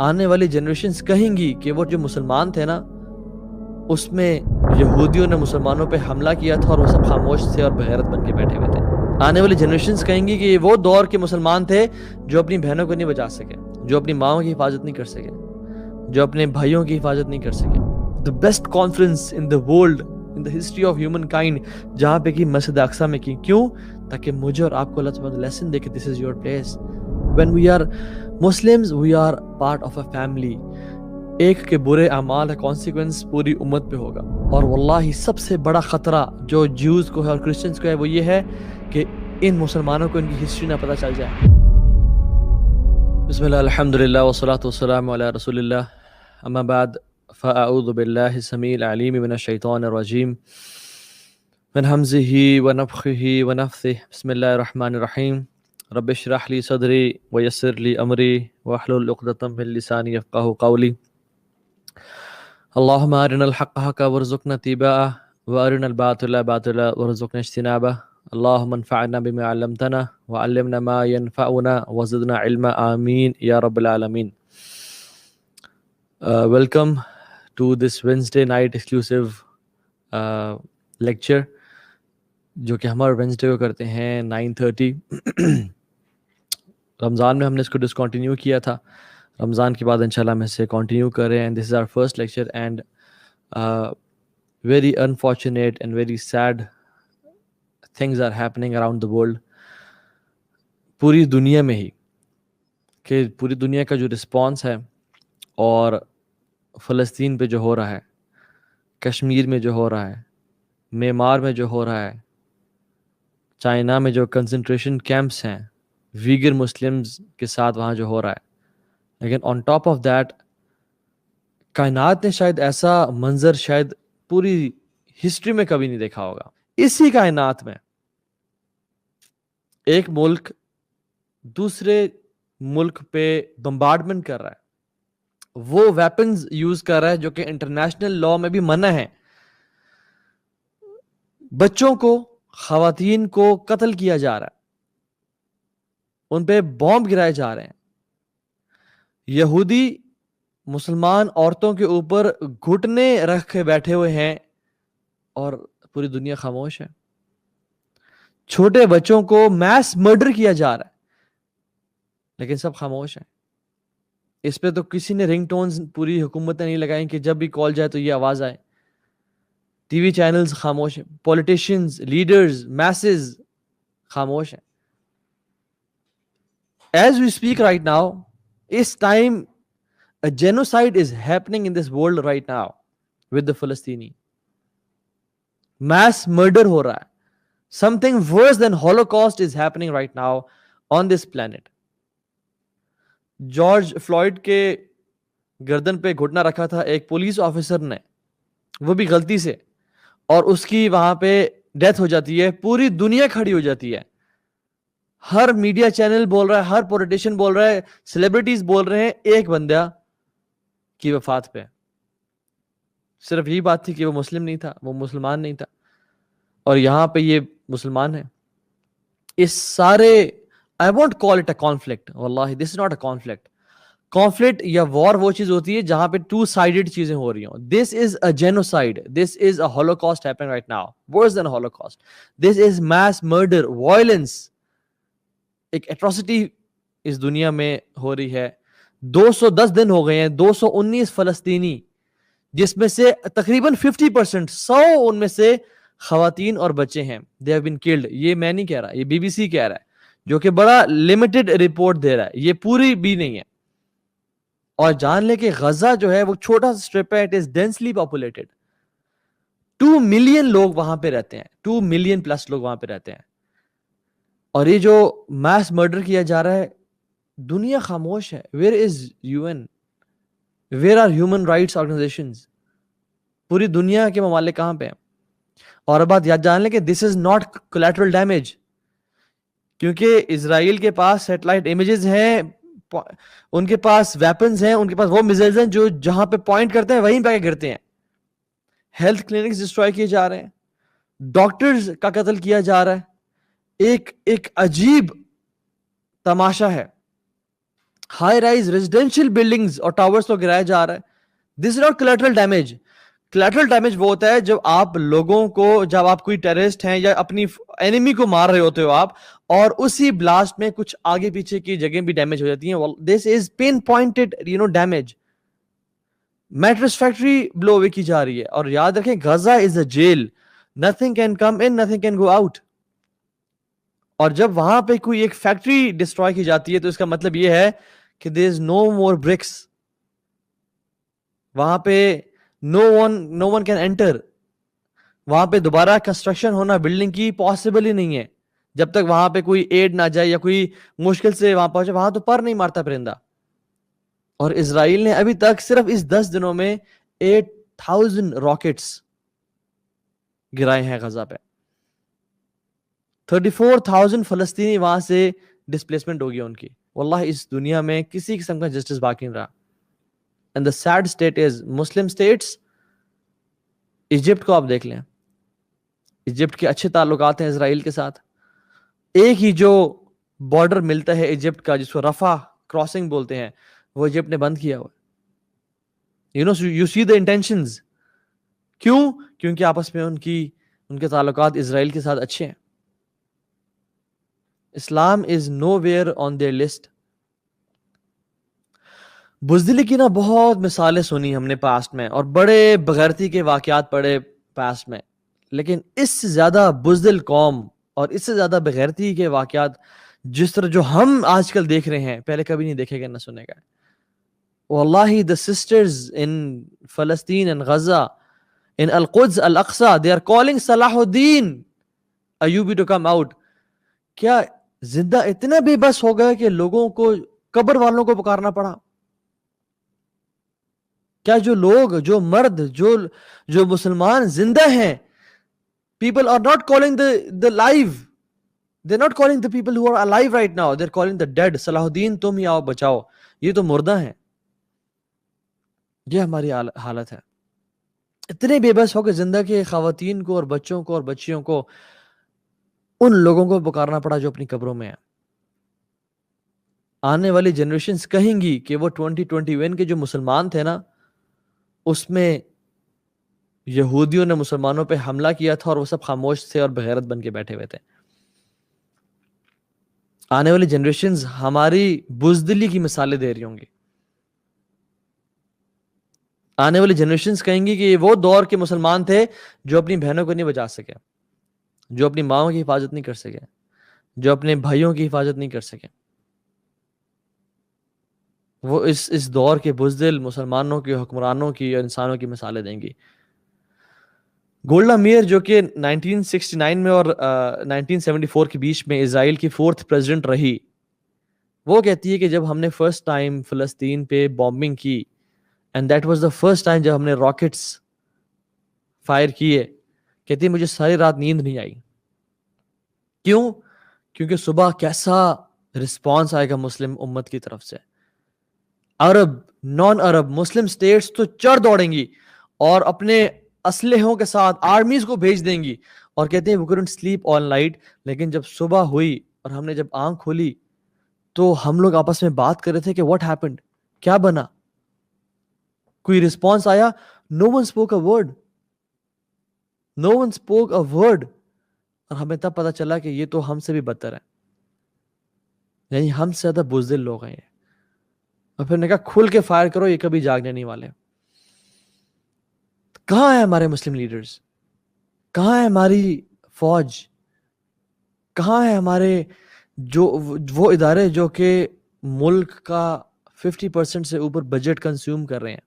آنے والی جنریشنز کہیں گی کہ وہ جو مسلمان تھے نا اس میں یہودیوں نے مسلمانوں پہ حملہ کیا تھا اور وہ سب خاموش تھے اور بغیرت بن کے بیٹھے ہوئے تھے. آنے والی جنریشنز کہیں گی کہ یہ وہ دور کے مسلمان تھے جو اپنی بہنوں کو نہیں بچا سکے, جو اپنی ماؤں کی حفاظت نہیں کر سکے, جو اپنے بھائیوں کی حفاظت نہیں کر سکے. The best conference in the world, in the history of humankind, جہاں پہ کی مسجد اقصی میں کی. کیوں؟ تاکہ مجھے اور آپ کو اللہ تعالیٰ لیسن دے کہ this is your place. When we are Muslims, we are part of a family. ایک کے برے اعمال کا consequence پوری امت پہ ہوگا. اور واللہ سب سے بڑا خطرہ جو جیوز کو ہے اور کرسچنز کو ہے وہ یہ ہے کہ ان مسلمانوں کو ان کی ہسٹری نہ پتہ چل جائے. بسم اللہ الحمدللہ والصلاة والسلام علی رسول اللہ. اما بعد فاعوذ باللہ السمیع العلیم من الشیطان الرجیم من حمزه ونفخه ونفثه. بسم اللہ الرحمن الرحیم. رب اشرح لی صدری ویسر لی امری واحلل عقدۃ من لسانی یفقہوا قولی. اللہم ارنا الحق حقا وارزقنا اتباعہ وارنا الباطل باطلا وارزقنا اجتنابہ. اللہم انفعنا بما علمتنا وعلمنا ما ينفعنا وزدنا علما. آمین یا رب العالمین. Welcome to this Wednesday night exclusive lecture جو کہ ہم ہر وینسڈے کو کرتے ہیں 9:30. رمضان میں ہم نے اس کو ڈسکنٹینیو کیا تھا, رمضان کے بعد انشاءاللہ ہم اسے کنٹینیو کر رہے ہیں. This is our first lecture and very unfortunate and very sad things are happening around the world. پوری دنیا میں ہی, کہ پوری دنیا کا جو رسپانس ہے اور فلسطین پہ جو ہو رہا ہے, کشمیر میں جو ہو رہا ہے, میانمار میں جو ہو رہا ہے, چائنا میں جو کنسنٹریشن کیمپس ہیں ویگر مسلمز کے ساتھ وہاں جو ہو رہا ہے, لیکن آن ٹاپ آف دیٹ کائنات نے شاید ایسا منظر شاید پوری ہسٹری میں کبھی نہیں دیکھا ہوگا. اسی کائنات میں ایک ملک دوسرے ملک پہ بمبارڈمنٹ کر رہا ہے, وہ ویپنز یوز کر رہا ہے جو کہ انٹرنیشنل لاء میں بھی منع ہے. بچوں کو, خواتین کو قتل کیا جا رہا ہے, ان پہ بومب گرائے جا رہے ہیں. یہودی مسلمان عورتوں کے اوپر گھٹنے رکھ کے بیٹھے ہوئے ہیں اور پوری دنیا خاموش ہے. چھوٹے بچوں کو میس مرڈر کیا جا رہا ہے لیکن سب خاموش ہیں. اس پہ تو کسی نے رنگ ٹونز پوری حکومت نے نہیں لگائیں کہ جب بھی کال جائے تو یہ آواز آئے. ٹی وی چینلز خاموش ہیں, پولیٹیشینز, لیڈرز, میسز خاموش ہیں. As we speak right now, us time a genocide is happening in this world right now with the Palestinian. Mass murder ہو رہا ہے. Something worse than Holocaust is happening right now on this planet. George fluid کے گردن پہ گھٹنا رکھا تھا ایک police officer نے, وہ بھی غلطی سے, اور اس کی وہاں پہ ڈیتھ ہو جاتی ہے. پوری دنیا کھڑی ہو جاتی ہے. ہر میڈیا چینل بول رہا ہے, ہر پولیٹیشین بول رہا ہے, سیلیبریٹیز بول رہے ہیں ایک بندہ کی وفات پہ. صرف یہی بات تھی کہ وہ مسلم نہیں تھا, وہ مسلمان نہیں تھا, اور یہاں پہ یہ مسلمان ہے. اس سارے I won't call it a conflict. واللہ this is not a conflict. Conflict یا war وہ چیز ہوتی ہے جہاں پہ two sided چیزیں ہو رہی ہوں. This is a genocide. This is a holocaust happening right now. Worse than a holocaust. This is mass murder, violence. ایک atrocity اس دنیا میں ہو رہی ہے. 210 دن ہو گئے ہیں, 219 فلسطینی, جس میں سے تقریباً 50%, 100 ان میں سے خواتین اور بچے ہیں. They have been killed. یہ میں نہیں کہہ رہا, یہ BBC کہہ رہا ہے, جو کہ بڑا لمیٹڈ رپورٹ دے رہا ہے, یہ پوری بھی نہیں ہے. اور جان لے کہ غزہ جو ہے وہ چھوٹا سا اسٹرپ ہے, it is densely populated. 2 million لوگ وہاں پہ رہتے ہیں, 2 ملین پلس لوگ وہاں پہ رہتے ہیں. اور یہ جو میس مرڈر کیا جا رہا ہے, دنیا خاموش ہے. Where is UN? Where are human rights organizations? پوری دنیا کے ممالک کہاں پہ ہیں؟ اور بات یاد جان لیں کہ دس از ناٹ کولیٹرل ڈیمیج, کیونکہ اسرائیل کے پاس سیٹلائٹ امیجز ہیں, ان کے پاس ویپنز ہیں, ان کے پاس وہ میزائلز ہیں جو جہاں پہ پوائنٹ کرتے ہیں وہیں پہ گرتے ہیں. ہیلتھ کلینکس ڈسٹرائے کیے جا رہے ہیں, ڈاکٹرز کا قتل کیا جا رہا ہے. ایک عجیب تماشا ہے. ہائی رائز ریزیڈینشیل بلڈنگز اور ٹاورز کو گرایا جا رہا ہے. This is not collateral damage. collateral damage وہ ہوتا ہے جب آپ لوگوں کو, جب آپ کوئی ٹیررسٹ ہیں یا اپنی اینیمی کو مار رہے ہوتے ہو آپ, اور اسی بلاسٹ میں کچھ آگے پیچھے کی جگہیں بھی ڈیمیج ہو جاتی ہیں. This is pin pointed damage. Mattress factory بلو اوے کی جا رہی ہے, اور یاد رکھیں غزہ از اے jail, nothing can come in, nothing can go out. اور جب وہاں پہ کوئی ایک فیکٹری ڈسٹروائے کی جاتی ہے تو اس کا مطلب یہ ہے کہ there is no more bricks. وہاں پہ no one can enter. وہاں پہ دوبارہ کنسٹرکشن ہونا بلڈنگ کی پاسبل ہی نہیں ہے جب تک وہاں پہ کوئی ایڈ نہ جائے یا کوئی مشکل سے وہاں پہنچے. وہاں تو پر نہیں مارتا پرندہ. اور اسرائیل نے ابھی تک صرف اس 10 دنوں میں 8,000 راکٹس گرائے ہیں غزہ پہ. 34,000 فلسطینی وہاں سے ڈسپلیسمنٹ ہو گیا ان کی. واللہ اس دنیا میں کسی قسم کا جسٹس باقی نہیں رہا. And the sad state is Muslim states. Egypt کو آپ دیکھ لیں, ایجپٹ کے اچھے تعلقات ہیں اسرائیل کے ساتھ. ایک ہی جو بارڈر ملتا ہے ایجپٹ کا جس کو رفح کراسنگ بولتے ہیں, وہ ایجپٹ نے بند کیا ہوا. You see the intentions. کیوں؟ کیونکہ آپس میں ان کے تعلقات اسرائیل کے ساتھ اچھے ہیں. اسلام از know where on their list. بزدلی کی نا بہت مثالیں سنی ہم نے پاسٹ میں, اور بڑے بغیرتی کے واقعات پڑے پاسٹ میں, لیکن اس سے زیادہ بزدل قوم اور اس سے زیادہ بغیرتی کے واقعات جس طرح جو ہم آج کل دیکھ رہے ہیں پہلے کبھی نہیں دیکھے گئے نہ سنے گئے. واللہ the sisters in Palestine and Gaza, in Al-Quds, Al-Aqsa, they are calling Salahuddin Ayyubi to come out. کیا زندہ اتنے بے بس ہو گئے کہ لوگوں کو, قبر والوں کو پکارنا پڑا؟ کیا جو لوگ, جو مرد, جو مسلمان زندہ ہیں, people are not calling the live, they're not calling the people who are alive right now, they're calling the dead. صلاح تم ہی آؤ بچاؤ, یہ تو مردہ ہیں. یہ ہماری حالت ہے. اتنے بے بس ہو کہ زندہ کے خواتین کو اور بچوں کو اور بچیوں کو ان لوگوں کو پکارنا پڑا جو اپنی قبروں میں ہیں. آنے والی جنریشنز کہیں گی کہ وہ 2021 کے جو مسلمان تھے نا, اس میں یہودیوں نے مسلمانوں پہ حملہ کیا تھا اور وہ سب خاموش تھے اور بغیرت بن کے بیٹھے ہوئے تھے. آنے والی جنریشنز ہماری بزدلی کی مثالیں دے رہی ہوں گی. آنے والی جنریشنز کہیں گی کہ یہ وہ دور کے مسلمان تھے جو اپنی بہنوں کو نہیں بچا سکے, جو اپنی ماؤں کی حفاظت نہیں کر سکے, جو اپنے بھائیوں کی حفاظت نہیں کر سکے. وہ اس دور کے بزدل مسلمانوں کی, حکمرانوں کی اور انسانوں کی مثالیں دیں گی. گولڈا میئر جو کہ 1969 میں اور 1974 کے بیچ میں اسرائیل کی 4th پریزیڈنٹ رہی, وہ کہتی ہے کہ جب ہم نے فرسٹ ٹائم فلسطین پہ بامبنگ کی, and that was the first time جب ہم نے راکٹس فائر کیے, کہتی ہے مجھے ساری رات نیند نہیں آئی. کیوں؟ کیونکہ صبح کیسا رسپانس آئے گا مسلم امت کی طرف سے. عرب, نان عرب, مسلم سٹیٹس تو چڑھ دوڑیں گی اور اپنے اسلحوں کے ساتھ آرمیز کو بھیج دیں گی, اور کہتے ہیں we couldn't sleep all night. لیکن جب صبح ہوئی اور ہم نے جب آنکھ کھولی تو ہم لوگ آپس میں بات کر رہے تھے کہ what happened, کیا بنا, کوئی رسپانس آیا؟ no one spoke a word, no one spoke a word. اور ہمیں تب پتا چلا کہ یہ تو ہم سے بھی بدتر ہے, یعنی ہم سے زیادہ بزدل لوگ ہیں. اور پھر نے کہا کھل کے فائر کرو, یہ کبھی جاگنے نہیں والے. کہاں ہے ہمارے مسلم لیڈرز؟ کہاں ہے ہماری فوج؟ کہاں ہے ہمارے وہ ادارے جو کہ ملک کا 50% سے اوپر بجٹ کنزیوم کر رہے ہیں؟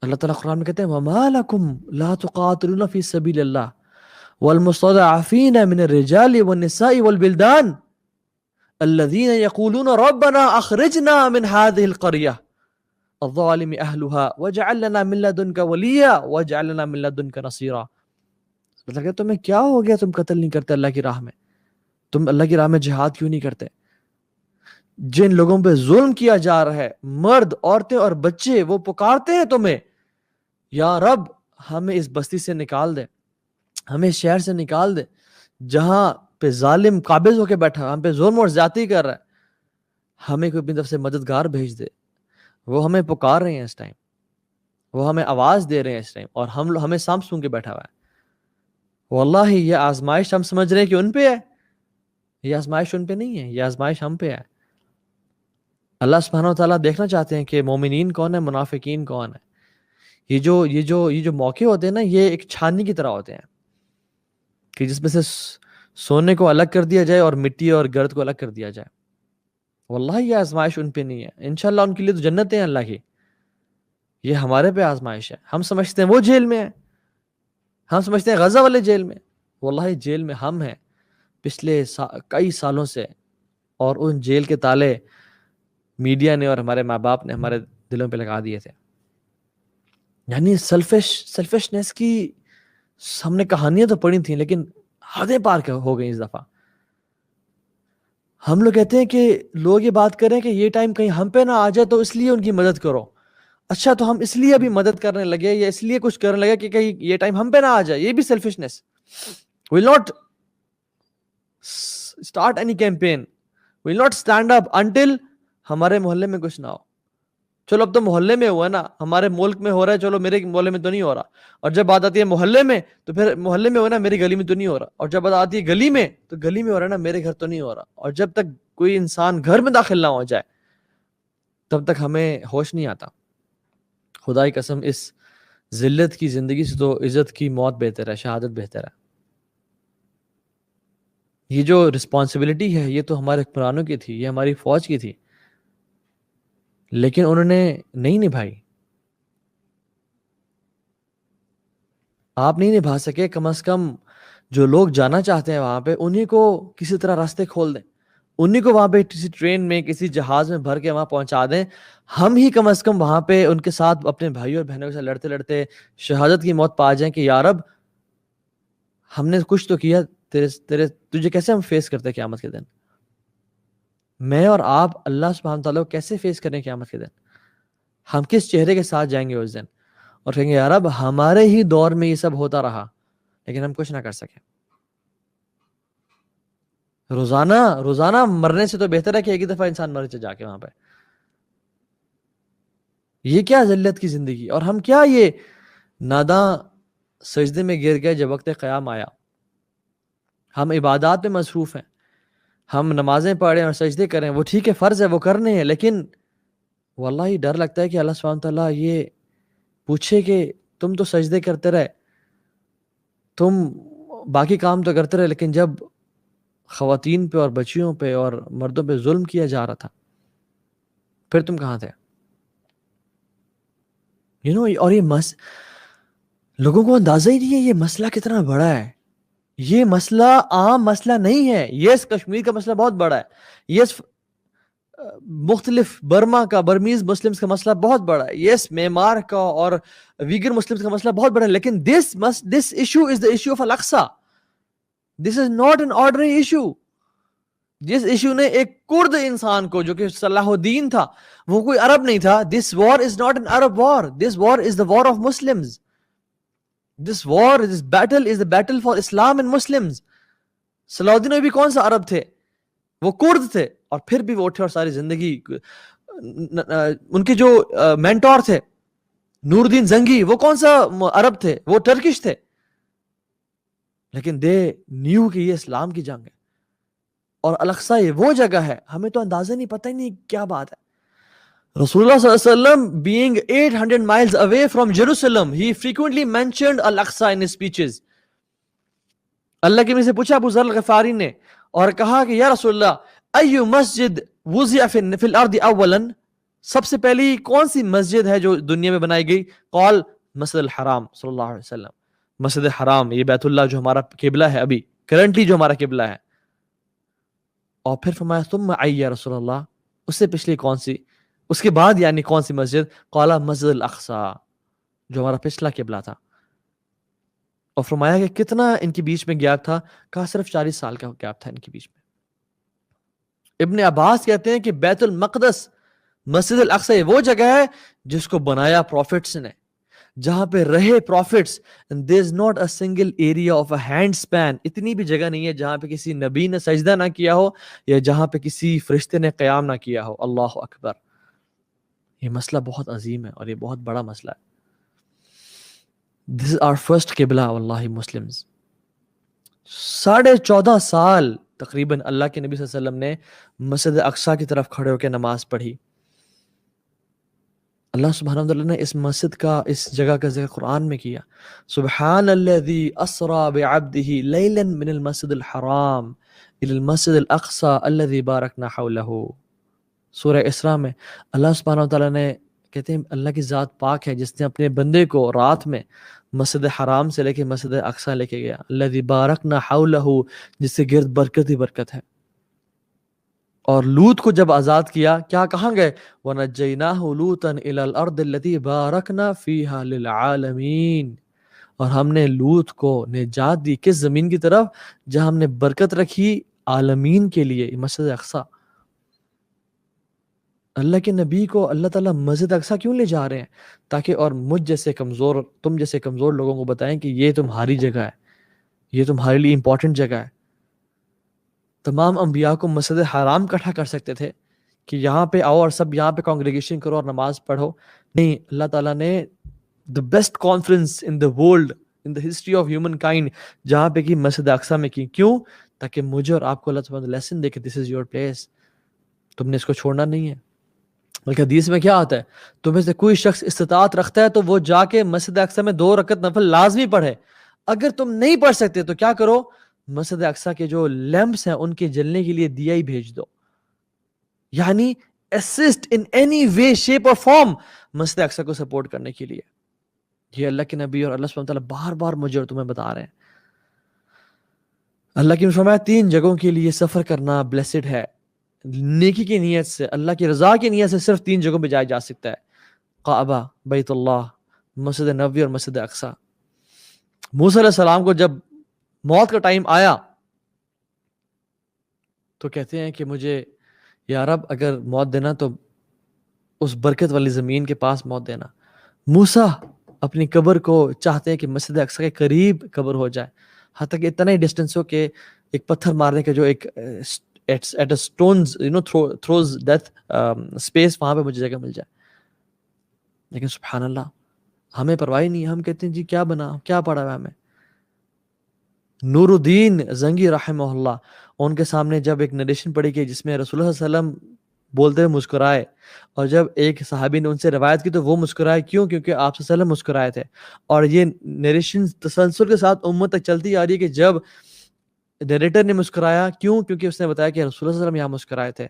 اللہ تعالیٰ قرآن میں کہتے ہیں وَمَا لَكُمْ لَا تُقَاتِلُونَ فِي سَبِيلِ اللَّهِ وَالْمُسْتَضْعَفِينَ مِنَ الرِّجَالِ وَالنِّسَاءِ وَالْبِلْدَانِ الَّذِينَ يَقُولُونَ رَبَّنَا أَخْرِجْنَا مِنْ هَذِهِ الْقَرْيَةِ الظالم اهلها واجعل لنا من لدنك وليا واجعل لنا من لدنك نصيرا. مطلب کہ تمہیں کیا ہو گیا, تم قتل نہیں کرتے اللہ کی راہ میں, تم اللہ کی راہ میں جہاد کیوں نہیں کرتے؟ جن لوگوں پہ ظلم کیا جا رہا ہے, مرد, عورتیں اور بچے, وہ پکارتے ہیں تمہیں یا رب ہمیں اس بستی سے نکال دے, ہمیں شہر سے نکال دے جہاں پہ ظالم قابض ہو کے بیٹھا, ہم پہ ظلم اور زیادتی کر رہا ہے. ہمیں کوئی اپنی طرف سے مددگار بھیج دے. وہ ہمیں پکار رہے ہیں اس ٹائم, وہ ہمیں آواز دے رہے ہیں اس ٹائم, اور ہمیں سانپ سون کے بیٹھا ہوا ہے. واللہ یہ آزمائش ہم سمجھ رہے ہیں کہ ان پہ ہے, یہ آزمائش ان پہ نہیں ہے, یہ آزمائش ہم پہ ہے. اللہ سبحانہ و تعالیٰ دیکھنا چاہتے ہیں کہ مومنین کون ہے, منافقین کون ہے. یہ جو موقع ہوتے ہیں نا, یہ ایک چھاننی کی طرح ہوتے ہیں کہ جس میں سے سونے کو الگ کر دیا جائے اور مٹی اور گرد کو الگ کر دیا جائے. واللہ یہ آزمائش ان پہ نہیں ہے. انشاءاللہ ان کے لیے تو جنتیں ہیں اللہ کی, یہ ہمارے پہ آزمائش ہے. ہم سمجھتے ہیں وہ جیل میں ہے, ہم سمجھتے ہیں غزہ والے جیل میں. واللہ جیل میں ہم ہیں پچھلے کئی سالوں سے, اور ان جیل کے تالے میڈیا نے اور ہمارے ماں باپ نے ہمارے دلوں پہ لگا دیے تھے. یعنی سیلفشنس کی ہم نے کہانیاں تو پڑھی تھیں, لیکن حدیں پار ہو گئی اس دفعہ. ہم لوگ کہتے ہیں کہ لوگ یہ بات کریں کہ یہ ٹائم کہیں ہم پہ نہ آ جائے تو اس لیے ان کی مدد کرو. اچھا تو ہم اس لیے ابھی مدد کرنے لگے یا اس لیے کچھ کرنے لگے کہ کہیں یہ ٹائم ہم پہ نہ آ جائے. یہ بھی selfishness. Will not start any campaign, will not stand up until ہمارے محلے میں کچھ نہ ہو. چلو اب تو محلے میں ہوا ہے نا, ہمارے ملک میں ہو رہا ہے, چلو میرے محلے میں تو نہیں ہو رہا. اور جب بات آتی ہے محلے میں تو پھر محلے میں ہو نا, میری گلی میں تو نہیں ہو رہا. اور جب بات آتی ہے گلی میں تو گلی میں ہو رہا ہے نا, میرے گھر تو نہیں ہو رہا. اور جب تک کوئی انسان گھر میں داخل نہ ہو جائے تب تک ہمیں ہوش نہیں آتا. خدا کی قسم اس ذلت کی زندگی سے تو عزت کی موت بہتر ہے, شہادت بہتر ہے. یہ جو رسپانسبلٹی ہے یہ تو ہمارے حکمرانوں کی تھی, یہ ہماری فوج کی تھی, لیکن انہوں نے نہیں نبھائی. آپ نہیں نبھا سکے, کم از کم جو لوگ جانا چاہتے ہیں وہاں پہ انہیں کو کسی طرح راستے کھول دیں, انہیں کو وہاں پہ کسی ٹرین میں کسی جہاز میں بھر کے وہاں پہنچا دیں. ہم ہی کم از کم وہاں پہ ان کے ساتھ اپنے بھائیوں اور بہنوں کے ساتھ لڑتے لڑتے شہادت کی موت پا جائیں کہ یا رب ہم نے کچھ تو کیا, تجھے کیسے ہم فیس کرتے قیامت کے دن. میں اور آپ اللہ سبحانہ تعالیٰ کو کیسے فیس کریں قیامت کے دن. ہم کس چہرے کے ساتھ جائیں گے اس دن اور کہیں گے یا رب ہمارے ہی دور میں یہ سب ہوتا رہا لیکن ہم کچھ نہ کر سکے. روزانہ مرنے سے تو بہتر ہے کہ ایک ہی دفعہ انسان مر جا کے وہاں پہ. یہ کیا ذلت کی زندگی. اور ہم کیا یہ ناداں سجدے میں گر گئے جب وقت قیام آیا. ہم عبادات میں مصروف ہیں, ہم نمازیں پڑھیں اور سجدے کریں, وہ ٹھیک ہے, فرض ہے, وہ کرنے ہیں, لیکن واللہ ڈر لگتا ہے کہ اللہ سبحانہ تعالیٰ یہ پوچھے کہ تم تو سجدے کرتے رہے, تم باقی کام تو کرتے رہے, لیکن جب خواتین پہ اور بچیوں پہ اور مردوں پہ ظلم کیا جا رہا تھا پھر تم کہاں تھے. اور یہ لوگوں کو اندازہ ہی نہیں ہے یہ مسئلہ کتنا بڑا ہے. یہ مسئلہ عام مسئلہ نہیں ہے. یس کشمیر کا مسئلہ بہت بڑا ہے, یس مختلف برما کا برمیز مسلمز کا مسئلہ بہت بڑا ہے, یس میمار کا اور ویگر مسلمز کا مسئلہ بہت بڑا ہے, لیکن this issue is the issue of Al-Aqsa. This is not an ordinary issue. جس ایشو نے ایک کرد انسان کو جو کہ صلاح الدین تھا, وہ کوئی عرب نہیں تھا. This war is not an Arab war. This war is the war of Muslims. This battle is the battle for Islam and Muslims. صلاح الدین بھی کون سا عرب تھے, وہ کرد تھے, اور پھر بھی وہ اٹھے اور ساری زندگی. ان کے جو مینٹور تھے نور الدین زنگی, وہ کون سا عرب تھے, وہ ٹرکش تھے, لیکن دے نیو کہ یہ اسلام کی جنگ ہے. اور الاقصی یہ وہ جگہ ہے, ہمیں تو اندازہ نہیں, پتہ ہی نہیں کیا بات ہے. رسول اللہ صلی اللہ علیہ وسلم being 800 miles away from Jerusalem, he frequently mentioned Al-Aqsa in his speeches. اللہ کے نبی سے پوچھا ابو ذر الغفاری نے, اور کہا کہ یا رسول اللہ ایو مسجد وضع فی الارض اولا, سب سے پہلی کون سی مسجد ہے جو دنیا میں بنائی گئی؟ قال مسجد الحرام صلی اللہ علیہ وسلم, مسجد حرام, یہ بیت اللہ جو ہمارا قبلہ ہے, ابھی کرنٹلی جو ہمارا قبلہ ہے. اور پھر فرمایا ثم ای یا رسول اللہ, اس سے پچھلی کون سی, اس کے بعد یعنی کون سی مسجد؟ قال مسجد الاقصی, جو ہمارا پچھلا قبلہ تھا. اور فرمایا کہ کتنا ان کے بیچ میں گیپ تھا؟ کہا صرف 40 سال کا گیپ تھا ان کے بیچ میں. ابن عباس کہتے ہیں کہ بیت المقدس مسجد الاقصی وہ جگہ ہے جس کو بنایا پروفٹس نے, جہاں پہ رہے prophets. there is not a single area of a hand span, اتنی بھی جگہ نہیں ہے جہاں پہ کسی نبی نے سجدہ نہ کیا ہو یا جہاں پہ کسی فرشتے نے قیام نہ کیا ہو. اللہ اکبر. یہ مسئلہ بہت عظیم ہے اور یہ بہت بڑا مسئلہ ہے. this is our first قبلہ واللہ مسلمز. 14.5 سال تقریباً اللہ کے نبی صلی اللہ علیہ وسلم نے مسجد اقصی کی طرف کھڑے ہو کے نماز پڑھی. اللہ سبحانہ وتعالی نے اس مسجد کا, اس جگہ کا ذکر قرآن میں کیا. سبحان الذی اسرا بعبدہ لیلا من المسجد الحرام الی المسجد الاقصی الذی بارکنا حولہ. سورہ اسراء میں اللہ سبحانہ وتعالی نے کہتے ہیں اللہ کی ذات پاک ہے جس نے اپنے بندے کو رات میں مسجد حرام سے لے کے مسجد اقصی لے کے گیا. الذی بارکنا حولہ, جس سے گرد برکت ہی برکت ہے. اور لوط کو جب آزاد کیا, کیا کہاں گئے؟ وَنَجَّيْنَاهُ لُوطًا إِلَى الْأَرْضِ الَّتِي بَارَكْنَا فِيهَا لِلْعَالَمِينَ. اور ہم نے لوط کو نجات دی کس زمین کی طرف جہاں ہم نے برکت رکھی عالمین کے لیے, مسجد اقصی. اللہ کے نبی کو اللہ تعالیٰ مسجد اقصی کیوں لے جا رہے ہیں؟ تاکہ اور مجھ جیسے کمزور, تم جیسے کمزور لوگوں کو بتائیں کہ یہ تمہاری جگہ ہے, یہ تمہارے لیے امپورٹنٹ جگہ ہے. تمام انبیاء کو مسجد حرام اکٹھا کر سکتے تھے کہ یہاں پہ آؤ اور سب یہاں پہ کانگریگیشن کرو اور نماز پڑھو. نہیں, اللہ تعالیٰ نے the best conference in the world, in the history of humankind, جہاں پہ کی مسجد اقصی میں کی. کیوں؟ تاکہ مجھے اور آپ کو اللہ تعالیٰ لیسن دے کہ this is your place, تم نے اس کو چھوڑنا نہیں ہے. بلکہ حدیث میں کیا آتا ہے, تمہیں سے کوئی شخص استطاعت رکھتا ہے تو وہ جا کے مسجد اقصی میں 2 رکعت نفل لازمی پڑھے. اگر تم نہیں پڑھ سکتے تو کیا کرو, مسجد اقصی کے جو لیمپس ہیں ان کے جلنے کے لیے دیا ہی بھیج دو. یعنی assist in any way shape or form مسجد اقصی کو سپورٹ کرنے کے لیے. یہ اللہ کے نبی اور اللہ سبحانہ وتعالی بار بار مجھے اور تمہیں بتا رہے ہیں. اللہ کی فرمایا 3 جگہوں کے لیے سفر کرنا بلیسڈ ہے. نیکی کی نیت سے, اللہ کی رضا کی نیت سے صرف 3 جگہوں پہ جایا جا سکتا ہے, کعبہ, بیت اللہ, مسجد نبوی اور مسجد اقصی. موسیٰ علیہ السلام کو جب موت کا ٹائم آیا تو کہتے ہیں کہ مجھے یا رب اگر موت دینا تو اس برکت والی زمین کے پاس موت دینا. موسیٰ اپنی قبر کو چاہتے ہیں کہ مسجد اقصی کے قریب قبر ہو جائے, حتیٰ کہ اتنا ہی ڈسٹینس ہو کہ ایک پتھر مارنے کا جو ایک at a stones throws death space, وہاں پہ مجھے جگہ مل جائے. لیکن سبحان اللہ, ہمیں پرواہ نہیں. ہم کہتے ہیں جی کیا بنا, کیا پڑا ہوا ہمیں. نور الدین زنگی رحمہ اللہ, ان کے سامنے جب ایک نریشن پڑھی گئی جس میں رسول اللہ صلی اللہ علیہ وسلم بولتے ہوئے مسکرائے, اور جب ایک صحابی نے ان سے روایت کی تو وہ مسکرائے. کیوں؟ کیونکہ آپ صلی اللہ علیہ وسلم مسکرائے تھے. اور یہ نریشن تسلسل کے ساتھ امت تک چلتی آ رہی ہے کہ جب ڈائریکٹر نے مسکرایا, کیوں؟ کیونکہ اس نے بتایا کہ رسول اللہ صلی اللہ علیہ وسلم یہاں مسکرائے تھے.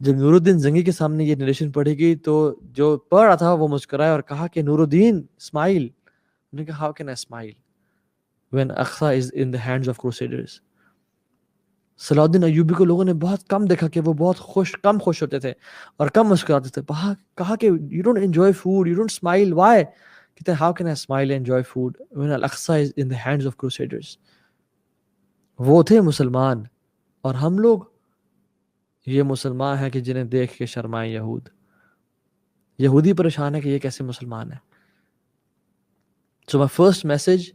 جب نور الدین زنگی کے سامنے یہ نریشن پڑھی گئی تو جو پڑھ رہا تھا وہ مسکرائے اور کہا کہ نور الدین اسمائل. انہوں نے کہا how can I smile when Aqsa is in the hands of crusaders. صلاح الدین ایوبی کو لوگوں نے بہت کم دیکھا کہ وہ بہت کم خوش ہوتے تھے اور کم مسکراتے تھے. کہا کہ you don't enjoy food, you don't smile, why? کہتے ہیں how can I smile and enjoy food when Al-Aqsa is in the hands of crusaders. وہ تھے مسلمان, اور ہم لوگ یہ مسلمان ہیں کہ جنہیں دیکھ کے شرمائیں یہود. یہودی پریشان ہے کہ یہ کیسے مسلمان ہے. So my first message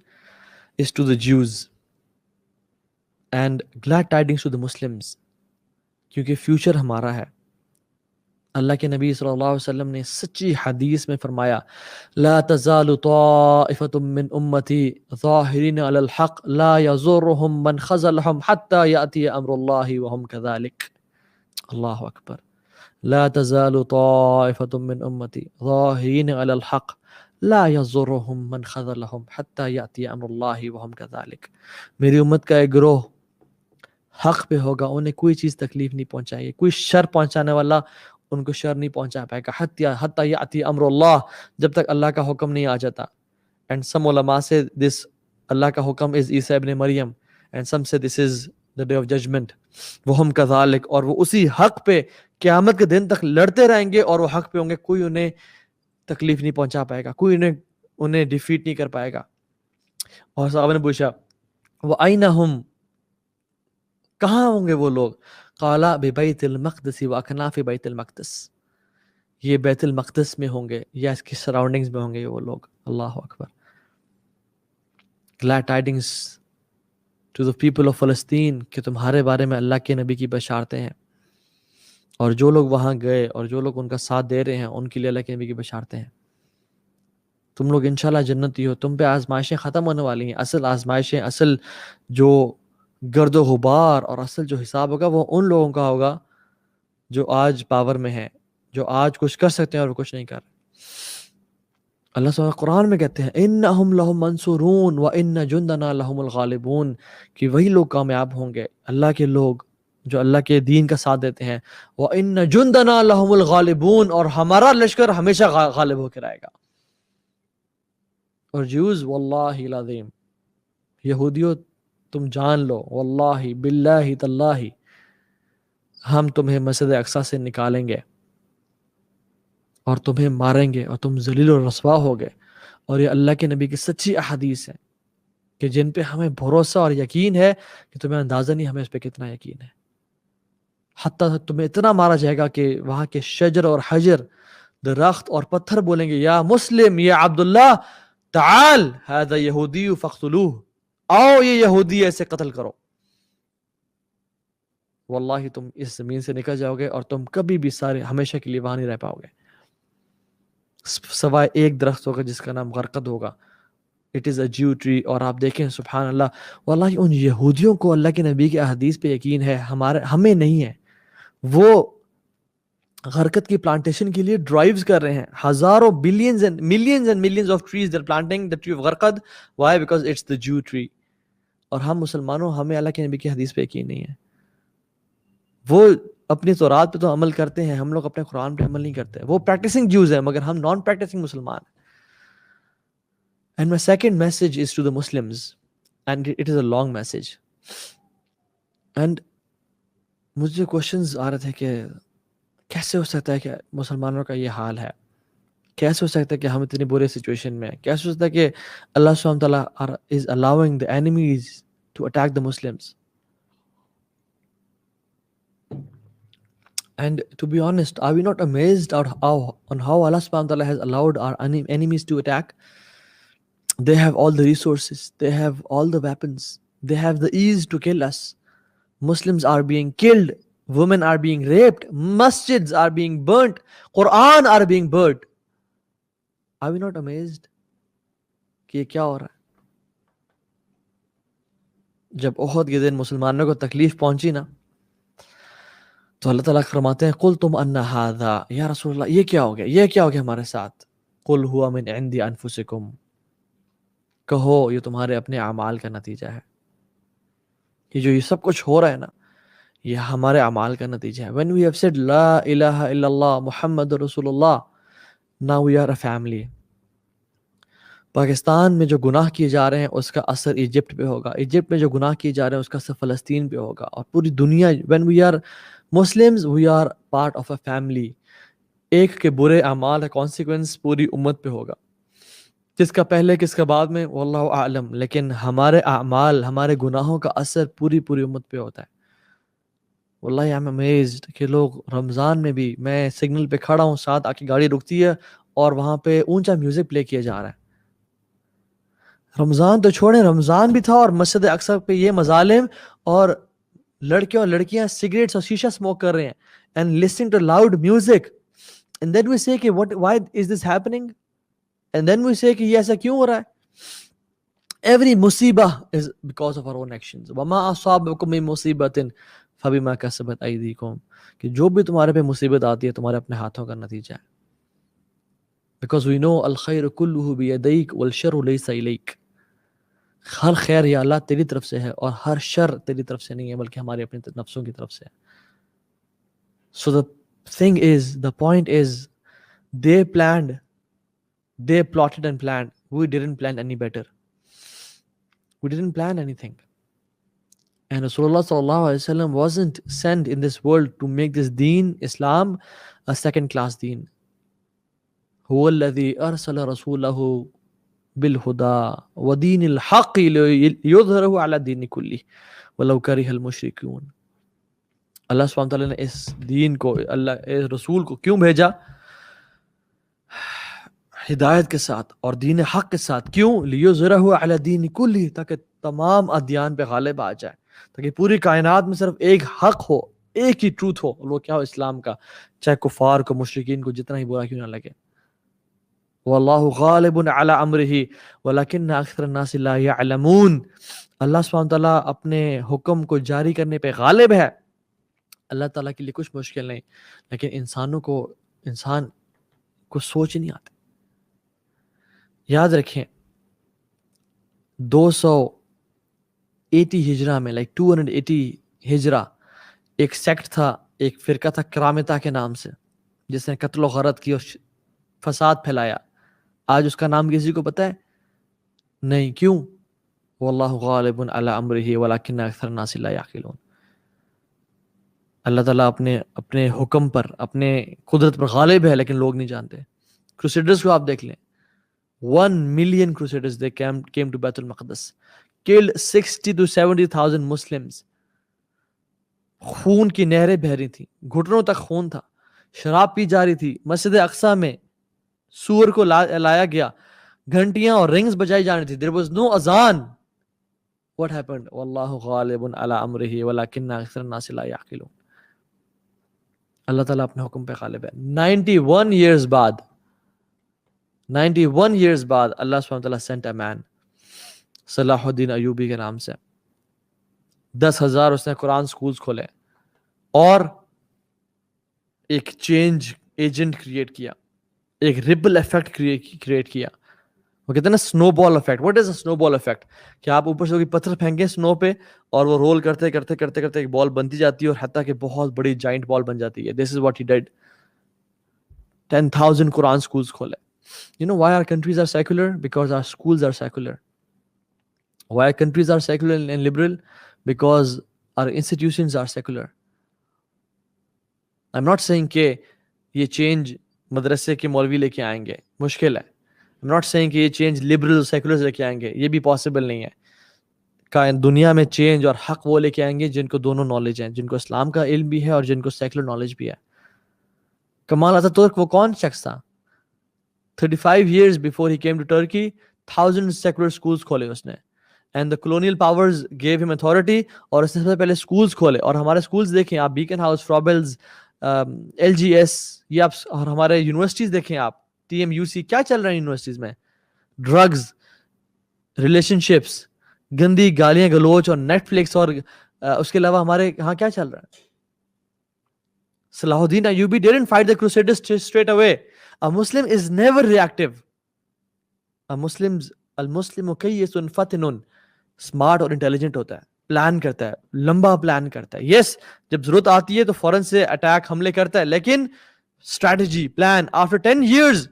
is to the Jews and glad tidings to the Muslims, کیونکہ فیوچر ہمارا ہے. اللہ کے نبی صلی اللہ علیہ وسلم نے سچی حدیث میں فرمایا لا تزال طائفة من امتی ظاہرین علی الحق لا یضرهم من خذلهم حتى یأتی امر اللہ وهم كذلك. اللہ اکبر. لا تزال طائفة من امتی ظاہرین علی الحق لا یضرهم من خذلهم حتى یأتی امر اللہ وهم كذلك. میری امت کا ایک گروہ حق پہ ہوگا, انہیں کوئی چیز تکلیف نہیں پہنچائے گی, کوئی شر پہنچانے والا ان کو شر نہیں پہنچا پائے گا. حتی یاتی امر اللہ, جب تک اللہ کا حکم نہیں آ جاتا. And some علماء say this اللہ کا حکم is عیسیٰ ابن مریم, and some say this is the day of judgment. وہم کذالک, اور وہ اسی حق پہ قیامت کے دن تک لڑتے رہیں گے اور وہ حق پہ ہوں گے, کوئی انہیں تکلیف نہیں پہنچا پائے گا, کوئی انہیں ڈیفیٹ نہیں کر پائے گا. اور صحابہ نے پوچھا وَأَيْنَ هُمْ, کہاں ہوں گے وہ لوگ؟ قَالَ بِبَيْتِ الْمَقْدِسِ وَأَكْنَافِ بَيْتِ الْمَقْدِس. یہ بیت المقدس میں ہوں گے یا اس کی سراؤنڈنگز میں ہوں گے وہ لوگ. اللہ اکبر. glad tidings to the people of Palestine کہ تمہارے بارے میں اللہ کے نبی کی بشارتیں ہیں, اور جو لوگ وہاں گئے اور جو لوگ ان کا ساتھ دے رہے ہیں ان کے لیے اللہ کے نبی کی بشارتیں ہیں. تم لوگ انشاءاللہ جنتی ہو. تم پہ آزمائشیں ختم ہونے والی ہیں. اصل آزمائشیں, اصل جو گرد و غبار اور اصل جو حساب ہوگا وہ ان لوگوں کا ہوگا جو آج پاور میں ہیں, جو آج کچھ کر سکتے ہیں اور وہ کچھ نہیں کر رہے. اللہ سبحانہ قرآن میں کہتے ہیں انہم لہم منصورون وان جندنا لہم الغالبون, کہ وہی لوگ کامیاب ہوں گے, اللہ کے لوگ جو اللہ کے دین کا ساتھ دیتے ہیں. وان جندنا لہم الغالبون, اور ہمارا لشکر ہمیشہ غالب ہو کے رہے گا. اور جیوز واللہ العظیم, یہودیوں تم جان لو, واللہ باللہ تاللہ, ہم تمہیں مسجد اقصی سے نکالیں گے اور تمہیں ماریں گے اور تم ذلیل و رسوا ہوگے. اور یہ اللہ کے نبی کی سچی احادیث ہیں کہ جن پہ ہمیں بھروسہ اور یقین ہے کہ تمہیں اندازہ نہیں ہمیں اس پہ کتنا یقین ہے. حتیٰ تمہیں اتنا مارا جائے گا کہ وہاں کے شجر اور حجر, درخت اور پتھر بولیں گے یا مسلم یا عبداللہ تعال هذا یہودی فاقتلوه, آؤ یہ یہودی ایسے قتل کرو. واللہ تم اس زمین سے نکل جاؤ گے اور تم کبھی بھی سارے ہمیشہ کے لیے وہاں نہیں رہ پاؤ گے, سوائے ایک درخت ہوگا جس کا نام غرقد ہوگا. It is a Jew tree. اور آپ دیکھیں سبحان اللہ, واللہ ان یہودیوں کو اللہ کے نبی کے احادیث پہ یقین ہے, ہمیں نہیں ہے. وہ غرقد کی پلانٹیشن کے لیے ڈرائیوز کر رہے ہیں, ہزاروں billions and millions of trees they are planting the tree of غرقد. Why? Because it's the Jew tree. اور ہم مسلمانوں, ہمیں اللہ کے نبی کی حدیث پہ یقین نہیں ہے. وہ اپنی تورات پہ تو عمل کرتے ہیں, ہم لوگ اپنے قرآن پہ عمل نہیں کرتے. وہ پریکٹسنگ جیوز ہیں مگر ہم نان پریکٹسنگ مسلمان ہیں. And my second message is to the Muslims, and it is a long message. And مجھے کوشچنز آ رہے تھے کہ کیسے ہو سکتا ہے کہ مسلمانوں کا یہ حال ہے, کیسے ہو سکتا ہے کہ ہم اتنی برے سچویشن میں ہیں, کیسے ہو سکتا ہے کہ اللہ سبحانہ تعالیٰ is allowing the enemies to attack the Muslims. And to be honest, are we not amazed on how Allah subhanahu wa ta'ala has allowed our enemies to attack? They have all the resources, they have all the weapons, they have the ease to kill us. Muslims are being killed, women are being raped, masjids are being burnt, Quran are being burnt. Are we not amazed کہ یہ کیا ہو رہا ہے؟ جب احد کے دن مسلمانوں کو تکلیف پہنچی نا, تو اللہ تعالیٰ فرماتے ہیں قل تم ان ھذا, یا رسول اللہ یہ کیا ہو گیا, یہ کیا ہو گیا ہمارے ساتھ. قل ہوا من عند انفسکم, کہو یہ تمہارے اپنے اعمال کا نتیجہ ہے. کہ جو یہ سب کچھ ہو رہا ہے نا, یہ ہمارے اعمال کا نتیجہ ہے. when we have said لا الہ الا اللہ محمد رسول اللہ, now we are a family. Pakistan میں جو گناہ کیے جا رہے ہیں اس کا اثر ایجپٹ پہ ہوگا, ایجپٹ میں جو گناہ کیے جا رہے ہیں اس کا اثر فلسطین پہ ہوگا, اور پوری دنیا. when we are Muslims, we are part of a family. ایک کے برے اعمال کا کانسیکوینس پوری امت پہ ہوگا, کس کا پہلے کس کا بعد میں واللہ اعلم, لیکن ہمارے اعمال, ہمارے گناہوں کا اثر پوری امت پہ ہوتا ہے. واللہ I am amazed کہ لوگ رمضان میں بھی, میں سگنل پہ کھڑا ہوں, ساتھ آ کے گاڑی رکتی ہے اور وہاں پہ اونچا میوزک پلے کیا جا رہا ہے. رمضان تو چھوڑیں, رمضان بھی تھا اور مسجد اقصی پہ یہ مظالم, اور لڑکے اور لڑکیاں سگریٹس اور شیشہ اسموک کر رہے ہیں and listening to loud music, and then we say کہ why is this happening, and then we say کہ یہ ایسا کیوں ہو رہا ہے. Every مصیبہ is because of our own actions. وما اصابکم من مصیبۃ فبما کسبت ایدیکم, کہ جو بھی تمہارے پہ مصیبت آتی ہے تمہارے اپنے ہاتھوں کا نتیجہ ہے. because we know الخیر کلہ بیدیک والشر لیس الیک, ہر خیر یا اللہ تیری طرف سے ہے اور ہر شر تیری طرف سے نہیں ہے بلکہ ہمارے اپنے نفسوں کی طرف سے ہے. So the point is, they plotted and planned. We didn't plan any better. We didn't plan anything. And Rasulullah sallallahu alaihi wasallam wasn't sent in this world to make this deen, Islam, a second class deen. هو الذي أرسل رسوله بالهدى ودين الحق ليظهره على الدين كله ولو كره المشركون. اللہ سبحانہ تعالیٰ نے اس دین کو, اللہ اس رسول کو کیوں بھیجا؟ ہدایت کے ساتھ اور دین حق کے ساتھ. کیوں؟ لیظہرہ علی الدین کلہ، تاکہ تمام ادیان پہ غالب آ جائے، تاکہ پوری کائنات میں صرف ایک حق ہو، ایک ہی ٹروتھ ہو، اور وہ کیا ہو؟ اسلام کا. چاہے کفار کو، مشرکین کو جتنا ہی برا کیوں نہ لگے. واللہ غالب علی امرہ ولکن اکثر الناس لا یعلمون. اللہ سبحانہ وتعالیٰ اپنے حکم کو جاری کرنے پہ غالب ہے. اللہ تعالیٰ کے لیے کچھ مشکل نہیں، لیکن انسان کو سوچ نہیں آتی. یاد رکھیں 280 ہجرہ میں 280 ہجرہ ایک سیکٹ تھا، ایک فرقہ تھا کرامتہ کے نام سے، جس نے قتل و غارت کی اور فساد پھیلایا. آج اس کا نام کسی کو پتہ ہے؟ نہیں. کیوں؟ واللہ غالب علی امرہ ولکن اکثر الناس لا یعقلون. اللہ تعالیٰ اپنے حکم پر، اپنے قدرت پر غالب ہے، لیکن لوگ نہیں جانتے. کروسیڈرز کو آپ دیکھ لیں. 1 million crusaders, they came to بیت المقدس, killed 60 to 70,000 Muslims. خون کی نہریں بہہ رہی تھیں، گھٹنوں تک خون تھا، شراب پی جا رہی تھی. مسجد اقصیٰ میں سور کو لایا گیا، گھنٹیاں اور رنگز بجائی جا رہی تھی. there was no azan. what happened? واللہ غالب علی امرہ ولکن اکثر الناس لا یعقلون. اللہ تعالیٰ اپنے حکم پہ غالب ہے. 91 years بعد اللہ سبحانہ وتعالیٰ sent a man صلاح الدین ایوبی کے نام سے. 10,000 اس نے قرآن سکولز کھولے اور ایک چینج ایجنٹ کریٹ کیا، ایک ریپل ایفیکٹ کریٹ کیا. وہ کہتے ہیں نا سنو بال افیکٹ. واٹ از اے سنو بال افیکٹ؟ کہ آپ اوپر سے کوئی پتھر پھینکیں سنو پہ اور وہ رول کرتے کرتے کرتے کرتے ایک بال بنتی جاتی ہے اور حتیٰ کہ بہت بڑی جائنٹ بال بن جاتی ہے. This is what he did. 10,000 قرآن سکولز کھولے. You know why our countries are secular? Because our schools are secular. Why our countries are secular and liberal? Because our institutions are secular. I'm not saying کہ یہ change مدرسے کے مولوی لے کے آئیں گے، مشکل ہے. I'm not saying کہ یہ چینج liberal seculars لے کے آئیں گے، یہ بھی possible نہیں ہے. دنیا میں چینج اور حق وہ لے کے آئیں گے جن کو دونوں نالج ہیں، جن کو اسلام کا علم بھی ہے اور جن کو سیکولر نالج بھی ہے. کمال اتاتورک وہ کون شخص تھا؟ 35 years before he came to Turkey, thousands secular schools کھولے اس نے. And the colonial powers gave him authority, اور اس نے سب سے پہلے schools کھولے. اور ہمارے schools دیکھیں آپ، بیکن ہاؤس، فرابلز، LGS، یہ آپ، اور ہمارے یونیورسٹیز دیکھیں آپ، TMUC، کیا چل رہا ہے یونیورسٹیز میں؟ ڈرگز، ریلیشن شپس، گندی گالیاں گلوچ اور نیٹ فلکس، اور اس کے علاوہ ہمارے یہاں کیا چل رہا ہے؟ صلاح الدین Ayubi didn't fight the Crusaders straight away. A Muslim is never reactive. المسلم کیس فتن، اسمارٹ اور انٹیلیجنٹ ہوتا ہے، پلان کرتا ہے، لمبا پلان کرتا ہے. یس جب ضرورت آتی ہے تو فوراً سے اٹیک، حملے کرتا ہے، لیکن strategy, plan. After 10 years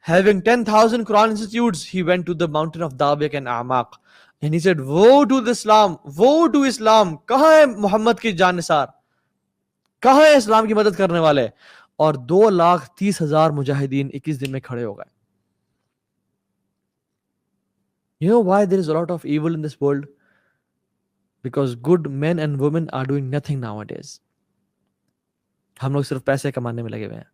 having 10,000 Quran institutes, he went to the mountain of Dabiq and Amaq and he said, woe to Islam, woe to Islam. کہاں ہے محمد کی جانثار؟ کہاں ہے اسلام کی مدد کرنے والے؟ اور 2,30,000 مجاہدین 21 دن میں کھڑے ہو گئے. You know why there is a lot of evil in this world? Because good men and women are doing nothing nowadays. ہم لوگ صرف پیسے کمانے میں لگے ہوئے ہیں.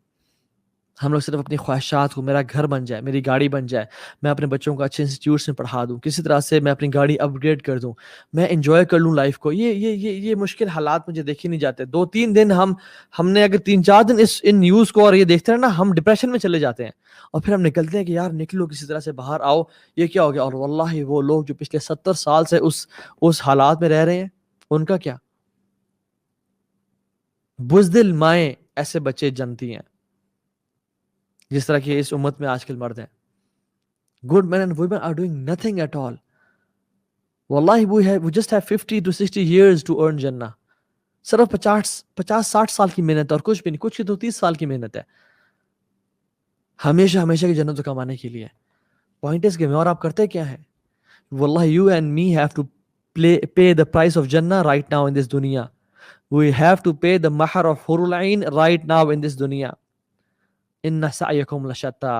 ہم لوگ صرف اپنی خواہشات کو، میرا گھر بن جائے، میری گاڑی بن جائے، میں اپنے بچوں کو اچھے انسٹیٹیوٹس میں پڑھا دوں، کسی طرح سے میں اپنی گاڑی اپ گریڈ کر دوں، میں انجوائے کر لوں لائف کو. یہ مشکل حالات مجھے دیکھے نہیں جاتے. 2-3 دن ہم نے اگر 3-4 دن ان نیوز کو اور یہ دیکھتے ہیں نا، ہم ڈپریشن میں چلے جاتے ہیں اور پھر ہم نکلتے ہیں کہ یار نکلو، کسی طرح سے باہر آؤ، یہ کیا ہو گیا. اور واللہ وہ لوگ جو پچھلے 70 سال سے اس حالات میں رہ رہے ہیں، ان کا کیا؟ بزدل مائیں ایسے بچے جنتی ہیں جس طرح کہ اس امت میں آج کل مرد ہیں. Good men and women are doing nothing at all. Wallahi we just have 50 to 60 years to earn Jannah. صرف 50-60 سال کی محنت، اور کچھ بھی نہیں، کچھ کی تو 30 سال کی محنت ہے ہمیشہ کی جنت کو کمانے کے لیے. پوائنٹ اس کے میں، اور آپ کرتے کیا ہے؟ واللہ you and me have to pay the price of Jannah right now in this dunya. We have to pay the mahar of Hurul Ain right now in this dunya. ان سعیکم لشتا.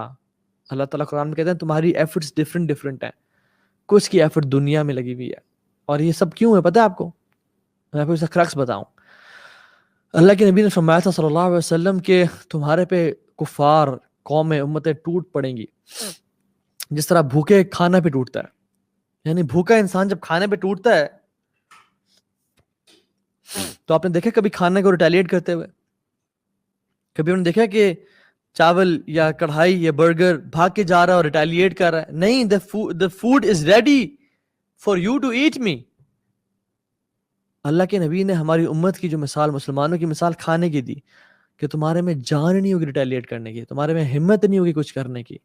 اللہ تعالیٰ قرآن میں کہتے ہیں تمہاری ایفرٹس ڈفرینٹ ہیں. کچھ کی effort دنیا میں لگی ہوئی ہے. اور یہ سب کیوں ہے پتہ ہے آپ کو؟ میں آپ کو اس کا کرکس بتاؤں. اللہ کے نبی نے فرمایا تھا صلی اللہ علیہ وسلم کہ تمہارے پہ کفار قومیں امتیں ٹوٹ پڑیں گی جس طرح بھوکے کھانا پہ ٹوٹتا ہے. یعنی بھوکا انسان جب کھانے پہ ٹوٹتا ہے تو آپ نے دیکھا کبھی کھانے کو ریٹیلیٹ کرتے ہوئے؟ کبھی انہوں نے دیکھا کہ چاول یا کڑھائی یا برگر بھاگ کے جا رہا ہے اور ریٹیلیٹ کر رہا ہے؟ نہیں. the food is ready for you to eat me. اللہ کے نبی نے ہماری امت کی جو مثال، مسلمانوں کی مثال کھانے کی دی کہ تمہارے میں جان نہیں ہوگی ریٹیلیٹ کرنے کی، تمہارے میں ہمت نہیں ہوگی کچھ کرنے کی،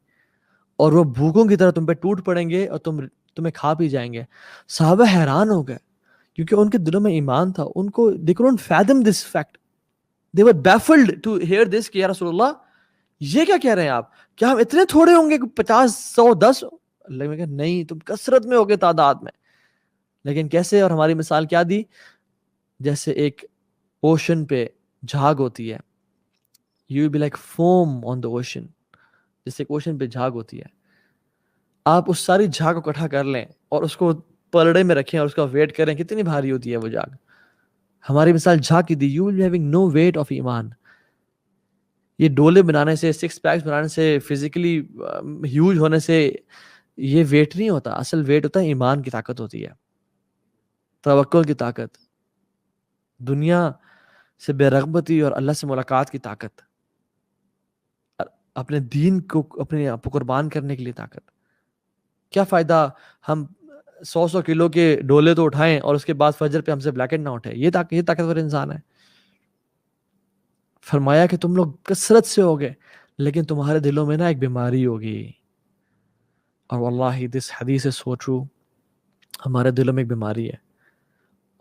اور وہ بھوکوں کی طرح تم پہ ٹوٹ پڑیں گے اور تمہیں کھا پی جائیں گے. صحابہ حیران ہو گئے کیونکہ ان کے دلوں میں ایمان تھا. ان کو they couldn't fathom this fact. They were baffled to hear this کہ یا رسول اللہ یہ کیا کہہ رہے ہیں آپ؟ کیا ہم اتنے تھوڑے ہوں گے 50 100 10؟ اللہ نے کہا نہیں، تم کثرت میں ہوگے تعداد میں. لیکن کیسے؟ اور ہماری مثال کیا دی؟ جیسے ایک اوشن پہ جھاگ ہوتی ہے. You will be like foam on the ocean. جیسے ایک اوشن پہ جھاگ ہوتی ہے، آپ اس ساری جھاگ کو اکٹھا کر لیں اور اس کو پلڑے میں رکھیں اور اس کا ویٹ کریں کتنی بھاری ہوتی ہے وہ جھاگ. ہماری مثال جھاگ کی دی. You will be having no weight of ایمان. یہ ڈولے بنانے سے، سکس پیکس بنانے سے، فزیکلی ہیوج ہونے سے یہ ویٹ نہیں ہوتا. اصل ویٹ ہوتا ہے ایمان کی طاقت ہوتی ہے، توکل کی طاقت، دنیا سے بے رغبتی اور اللہ سے ملاقات کی طاقت، اپنے دین کو اپنے آپ کو قربان کرنے کے لیے طاقت. کیا فائدہ ہم 100 کلو کے ڈولے تو اٹھائیں اور اس کے بعد فجر پہ ہم سے بلیکٹ نہ اٹھے؟ یہ طاقتور انسان ہے. فرمایا کہ تم لوگ کثرت سے ہوگے لیکن تمہارے دلوں میں نا ایک بیماری ہوگی. اور واللہ this حدیث is so true. ہمارے دلوں میں ایک بیماری ہے،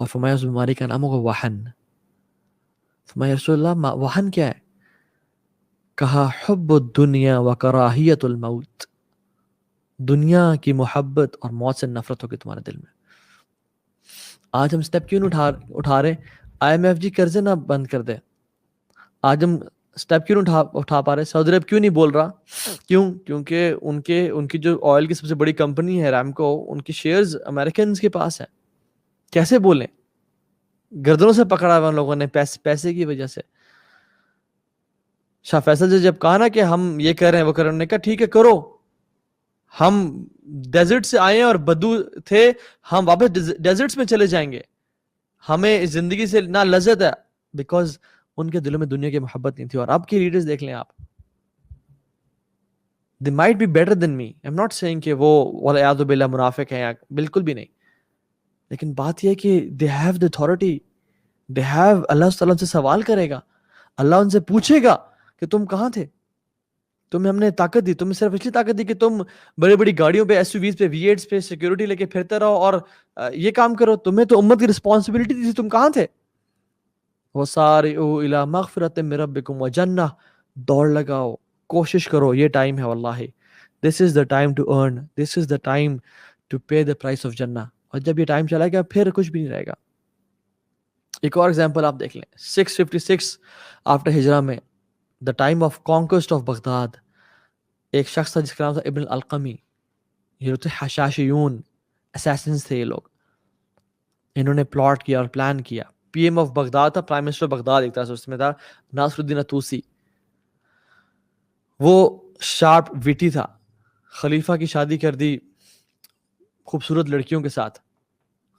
اور فرمایا اس بیماری کا نام ہوگا وہن. فرمایا رسول اللہ وہن کیا ہے؟ کہا حب الدنیا و کراہیت الموت. دنیا کی محبت اور موت سے نفرت ہوگی تمہارے دل میں. آج ہم سٹیپ کیوں نہیں اٹھا رہے؟ IMF قرضے نہ بند کر دے. آج ہم سٹیپ کیوں نہیں اٹھا پا رہے؟ سعودی عرب کیوں نہیں بول رہا؟ کیوں؟ کیونکہ ان کی جو آئل کی سب سے بڑی کمپنی ہے رامکو، ان کی شیئرز امریکنز کے پاس ہیں. کیسے بولیں؟ گردنوں سے پکڑا ہوا ان لوگوں نے پیسے کی وجہ سے. شاہ فیصل سے جب کہا نا کہ ہم یہ کر رہے ہیں وہ کر رہے ہیں، انہوں نے کہا ٹھیک ہے کرو، ہم ڈیزرٹ سے آئے اور بدو تھے، ہم واپس ڈیزرٹس میں چلے جائیں گے، ہمیں اس زندگی سے نہ لذت ہے. بیکاز ان کے دلوں میں دنیا کی محبت نہیں تھی. اور اب کی لیڈرز دیکھ لیں آپ، they might be better than me. I'm not saying کہ وہ والعیاذ باللہ منافق ہیں، بالکل بھی نہیں. لیکن بات یہ ہے کہ they have the authority. they have اللہ تعالیٰ سے سوال کرے گا، اللہ ان سے پوچھے گا کہ تم کہاں تھے؟ تمہیں ہم نے طاقت دی، تمہیں صرف اس لیے طاقت دی کہ تم بڑی بڑی گاڑیوں پہ، SUVs پہ، V8s پہ سیکیورٹی لے کے پھرتے رہو اور یہ کام کرو. تمہیں تو امت کی رسپانسبلٹی دی تھی، تم کہاں تھے؟ وَسَارِعُوا إِلَىٰ مَغْفِرَةٍ مِّن رَبِّكُمْ وَجَنَّةٍ. دوڑ لگاؤ، کوشش کرو، یہ ٹائم ہے واللہ. This is the time to earn. This is the time to pay the price of Jannah. اور جب یہ ٹائم چلا گیا پھر کچھ بھی نہیں رہے گا. ایک اور ایگزامپل آپ دیکھ لیں. 656 آفٹر ہجرہ میں the time of conquest of Baghdad, ایک شخص تھا جس کا نام تھا ابن القمی. یہ تھے حشاشیون، اسیسنز تھے یہ لوگ. انہوں نے پلاٹ کیا اور پلان کیا. PM آف بغداد تھا، پرائم منسٹر بغداد ایک طرح سے اس میں تھا ناصر الدین طوسی. وہ شارپ ویٹی تھا. خلیفہ کی شادی کر دی خوبصورت لڑکیوں کے ساتھ،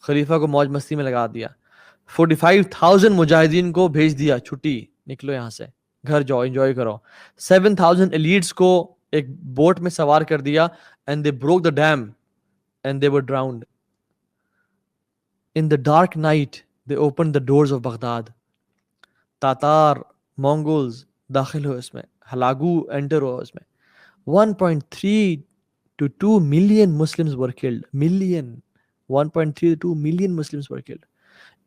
خلیفہ کو موج مستی میں لگا دیا. 45,000 مجاہدین کو بھیج دیا، چھٹی نکلو یہاں سے، گھر جاؤ، انجوائے کرو. 7,000 ایلیٹس کو ایک بوٹ میں سوار کر دیا. and they broke the dam and they were drowned. In the dark night they opened the doors of Baghdad. تاتار، مونگولز داخل ہوئے اس میں، ہلاگو انٹر ہوا اس میں. 1.3 to 2 million Muslims were killed. 1.3 to 2 million Muslims were killed.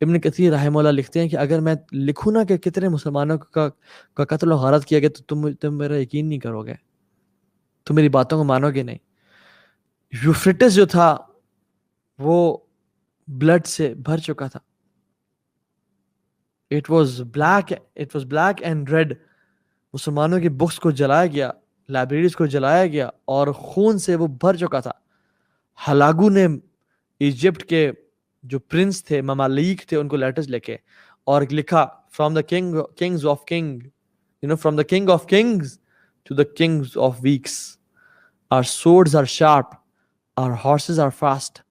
ابن کثیر رحمہ اللہ لکھتے ہیں کہ اگر میں لکھوں نا کہ کتنے مسلمانوں کا قتل و غارت کیا گیا تو تم میرا یقین نہیں کرو گے، تم میری باتوں کو مانو گے نہیں. یوفریٹس جو تھا وہ بلڈ سے بھر چکا تھا. It was black and red. مسلمانوں کی بکس کو جلایا گیا، لائبریریز کو جلایا گیا اور خون سے وہ بھر چکا تھا. ہلاگو نے ایجپٹ کے جو پرنس تھے، ممالک تھے، ان کو لیٹرز لکھے اور لکھا from the king of king, from the king of kings to the kings of weeks. Our swords are sharp, our horses are fast,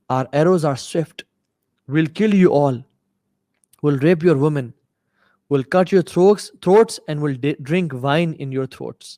our arrows are swift. We'll kill you all. We'll rape your women. We'll cut your throats and we'll drink wine in your throats.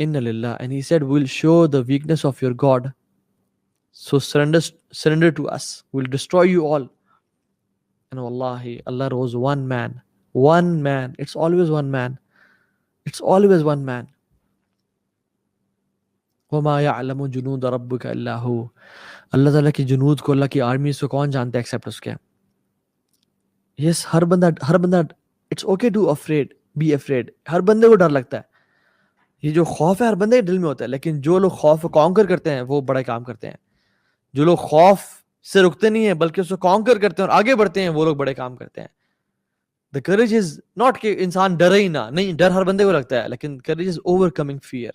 Inna lillah. And he said, we'll show the weakness of your God. So surrender to us. We'll destroy you all. And wallahi, Allah rose one man. One man. It's always one man. It's always one man. وَمَا يَعْلَمُ جُنُودَ رَبُّكَ إِلَّا هُوَ. اللہ تعالیٰ کی جنود کو, اللہ کی armies کو کون جانتا ہے ایکسپٹ اس کے. یس, ہر بندہ it's okay to afraid, be afraid. ہر بندے کو ڈر لگتا ہے. یہ جو خوف ہے ہر بندے کے دل میں ہوتا ہے, لیکن جو لوگ خوف کو کانکر کرتے ہیں وہ بڑے کام کرتے ہیں. جو لوگ خوف سے رکتے نہیں ہیں بلکہ اس کو کانکر کرتے ہیں اور آگے بڑھتے ہیں, وہ لوگ بڑے کام کرتے ہیں. The courage is not کہ انسان ڈرے ہی نہ, نہیں, ڈر ہر بندے کو لگتا ہے, لیکن courage is overcoming fear.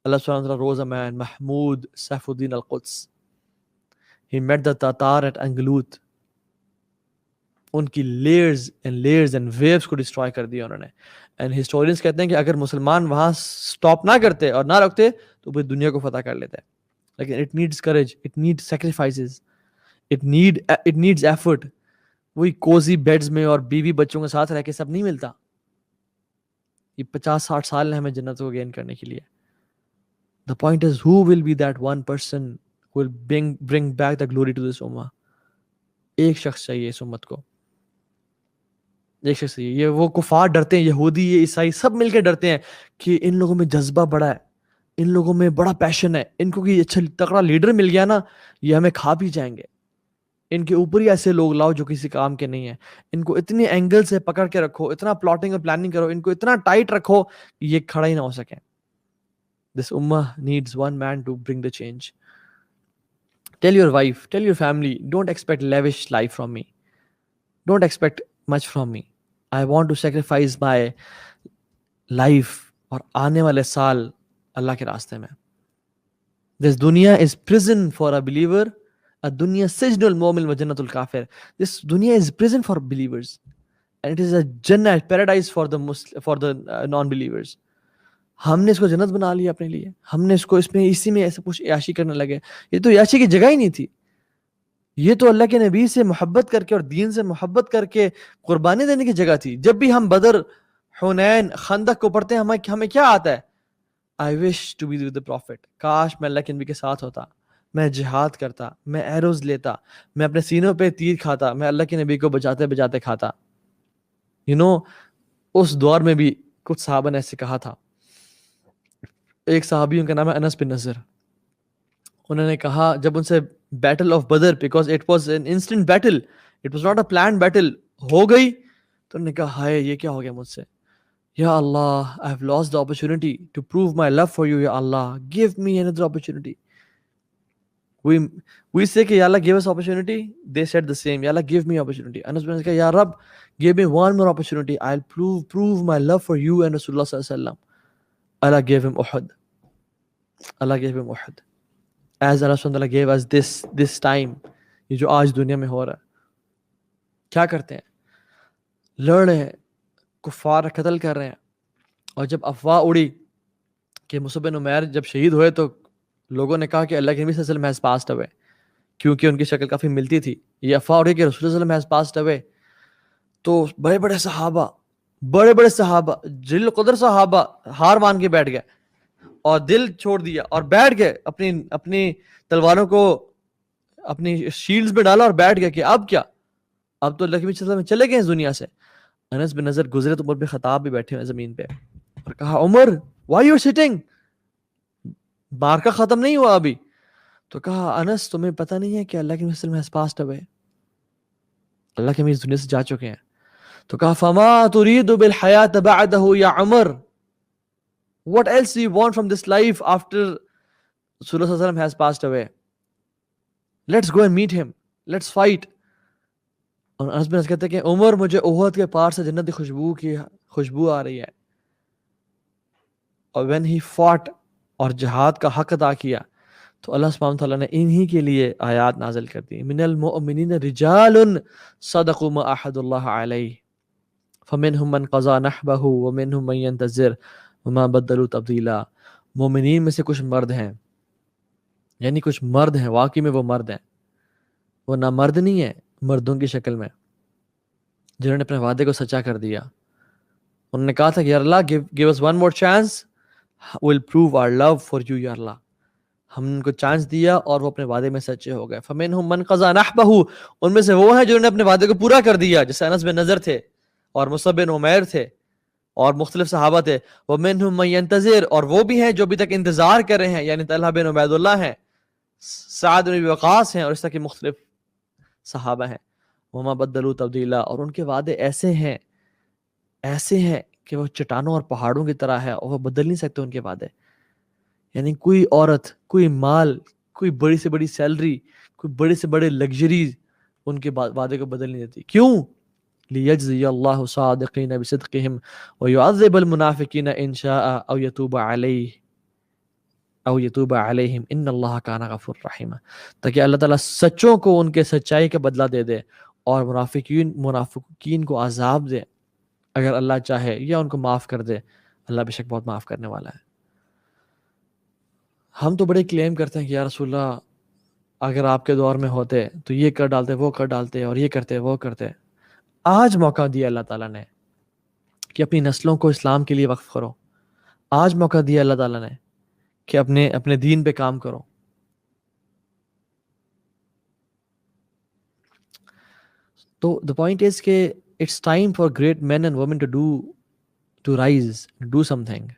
Allah subhanahu wa ta'ala rose a man, Mahmud Saifuddin al-Quds. He met the Tatar at Angalut. ان کی لیئرز اینڈ ویوز کو ڈسٹرائے کر دیا انہوں نے. اینڈ ہسٹورینس کہتے ہیں کہ اگر مسلمان وہاں سٹاپ نہ کرتے اور نہ رکھتے تو پھر دنیا کو فتح کر لیتے. لیکن it needs courage, it needs sacrifices, it needs effort. وہی کوزی بیڈز میں اور بیوی بچوں کے ساتھ رہ کے سب نہیں ملتا. یہ 50-60 سال ہیں ہمیں جنت کو گین کرنے کے لیے. The point is, who will be that one person who will bring back the glory to this ummah? ایک شخص چاہیے اس امت کو, ایک شخص چاہیے. یہ وہ کفار ڈرتے ہیں, یہودی, یہ عیسائی, سب مل کے ڈرتے ہیں کہ ان لوگوں میں جذبہ بڑا ہے, ان لوگوں میں بڑا پیشن ہے, ان کو کوئی اچھا تکڑا لیڈر مل گیا نا, یہ ہمیں کھا بھی جائیں گے. ان کے اوپر ہی ایسے لوگ لاؤ جو کسی کام کے نہیں ہیں. ان کو اتنے اینگل سے پکڑ کے رکھو, اتنا پلاٹنگ اور پلاننگ کرو, ان کو اتنا ٹائٹ رکھو کہ یہ کھڑا ہی نہ ہو سکیں. This ummah needs one man to bring the change. Tell your wife, tell your family, don't expect lavish life from me. Don't expect much from me. I want to sacrifice my life اور آنے والے سال اللہ کے راستے میں. This dunya is prison for a believer. الدنیا سجن المؤمن وجنت الکافر. This dunya is prison for believers and it is a jannah, paradise for the non-believers. ہم نے اس کو جنت بنا لیا اپنے لیے. ہم نے اس کو اسی میں ایسے کچھ عیاشی کرنے لگے. یہ تو عیاشی کی جگہ ہی نہیں تھی. یہ تو اللہ کے نبی سے محبت کر کے اور دین سے محبت کر کے قربانی دینے کی جگہ تھی. جب بھی ہم بدر, حنین, خندق کو پڑھتے ہیں ہمیں کیا آتا ہے؟ I wish to be with the prophet. کاش میں اللہ کے نبی کے ساتھ ہوتا, میں جہاد کرتا, میں ایروز لیتا, میں اپنے سینوں پہ تیر کھاتا, میں اللہ کے نبی کو بجاتے بجاتے کھاتا. اس دور میں بھی کچھ صحابہ نے ایسے کہا تھا. ایک صحابی, ان کا نام ہے انس بن نضر. انہوں نے کہا جب ان سے battle of Badr, because it was an instant battle, it was not a planned battle, ہو گئی تو انہوں نے کہا ہائے یہ کیا ہو گیا مجھ سے, یا اللہ I have lost the opportunity to prove my love for you, یا اللہ give me another opportunity. We say کہ یا اللہ give us opportunity, they said the same, یا اللہ give me opportunity. انس بن نضر کہا یا رب give me one more opportunity, I'll prove my love for you and Rasulullah صلی اللہ علیہ وسلم. Allah gave him Uhud. Allah gave him Uhud. As Allah subhanahu wa ta'ala gave us this time, یہ جو آج دنیا میں ہو رہا ہے. کیا کرتے ہیں؟ لڑ رہے ہیں, کفار قتل کر رہے ہیں. اور جب افواہ اڑی کہ مصعب بن عمیر جب شہید ہوئے تو لوگوں نے کہا کہ اللہ کے نبی صلی اللہ علیہ وسلم has passed away, کیونکہ ان کی شکل کافی ملتی تھی. یہ افواہ اڑی کہ رسول اللہ صلی اللہ علیہ وسلم has passed away. تو بڑے بڑے صحابہ جلیل القدر صحابہ ہار مان کے بیٹھ گئے اور دل چھوڑ دیا اور بیٹھ گئے, اپنی تلواروں کو اپنی شیلڈز میں ڈالا اور بیٹھ گئے کہ اب کیا, اب تو اللہ کے نبی صلی اللہ علیہ وسلم چلے گئے اس دنیا سے. انس بن نضر گزرے تو عمر بن خطاب بھی بیٹھے ہوئے زمین پہ اور کہا عمر why you sitting, مارکا ختم نہیں ہوا ابھی. تو کہا انس تمہیں پتہ نہیں ہے کہ اللہ کے نبی صلی اللہ علیہ وسلم has passed away, اللہ کے نبی اس دنیا سے جا چکے ہیں. تو کہا فما تريد بالحیات بعده یا عمر, what else do you want from this life after Rasulullah صلی اللہ علیہ وسلم has passed away? Let's go and meet him, let's fight. اور انس بن نضر کہتے ہیں کہ عمر مجھے احد کے پار سے جنت کی خوشبو آ رہی ہے. اور when he fought اور جہاد کا حق ادا کیا تو اللہ سبحانہ وتعالیٰ نے انہی کے لیے آیات نازل کر دی. من المؤمنین رجال صدقوا ما عاهدوا اللہ علیہ. فمنهم من قضى نحبه ومنهم من ينتظر وما بدلوا تبدیلا. مومنین میں سے کچھ مرد ہیں، یعنی کچھ مرد ہیں، واقعی میں وہ مرد ہیں، وہ نہ مرد نہیں ہیں مردوں کی شکل میں، جنہوں نے اپنے وعدے کو سچا کر دیا. انہوں نے کہا تھا کہ یا اللہ give us one more chance, we'll prove our love for you یا اللہ. ہم نے ان کو چانس دیا اور وہ اپنے وعدے میں سچے ہو گئے. فمنهم من قضى نحبه، ان میں سے وہ ہیں جنہوں نے اپنے وعدے کو پورا کر دیا، جیسے انس بن نضر تھے اور مصعب بن عمیر تھے اور مختلف صحابہ تھے. ومنهم من ينتظر، اور وہ بھی ہیں جو ابھی تک انتظار کر رہے ہیں، یعنی طلحہ بن عبید اللہ ہیں، سعد بن وقاص ہیں، اور اس طرح کے مختلف صحابہ ہیں. وما بدلوا تبدیلا، اور ان کے وعدے ایسے ہیں کہ وہ چٹانوں اور پہاڑوں کی طرح ہے اور وہ بدل نہیں سکتے ان کے وعدے. یعنی کوئی عورت، کوئی مال، کوئی بڑی سے بڑی سیلری، کوئی بڑے سے بڑے لگژریز ان کے وعدے کو بدل نہیں دیتی. کیوں؟ لِيَجْزِيَ اللَّهُ صَادِقِينَ بِصِدْقِهِمْ وَيُعَذِّبَ الْمُنَافِقِينَ إِنْ شَاءَ أَوْ يَتُوبَ عَلَيْهِمْ إِنَّ اللَّهَ كَانَ غَفُورًا رَحِيمًا. تاکہ اللہ تعالیٰ سچوں کو ان کے سچائی کا بدلہ دے دے اور منافقین کو عذاب دے اگر اللہ چاہے، یا ان کو معاف کر دے. اللہ بے شک بہت معاف کرنے والا ہے. ہم تو بڑے کلیم کرتے ہیں کہ یا رسول اللہ اگر آپ کے دور میں ہوتے تو یہ کر ڈالتے، وہ کر ڈالتے، اور یہ کرتے، وہ کرتے. آج موقع دیا اللہ تعالیٰ نے کہ اپنی نسلوں کو اسلام کے لیے وقف کرو. آج موقع دیا اللہ تعالیٰ نے کہ اپنے دین پہ کام کرو. تو the point is کہ it's time for great men and women to rise, do something.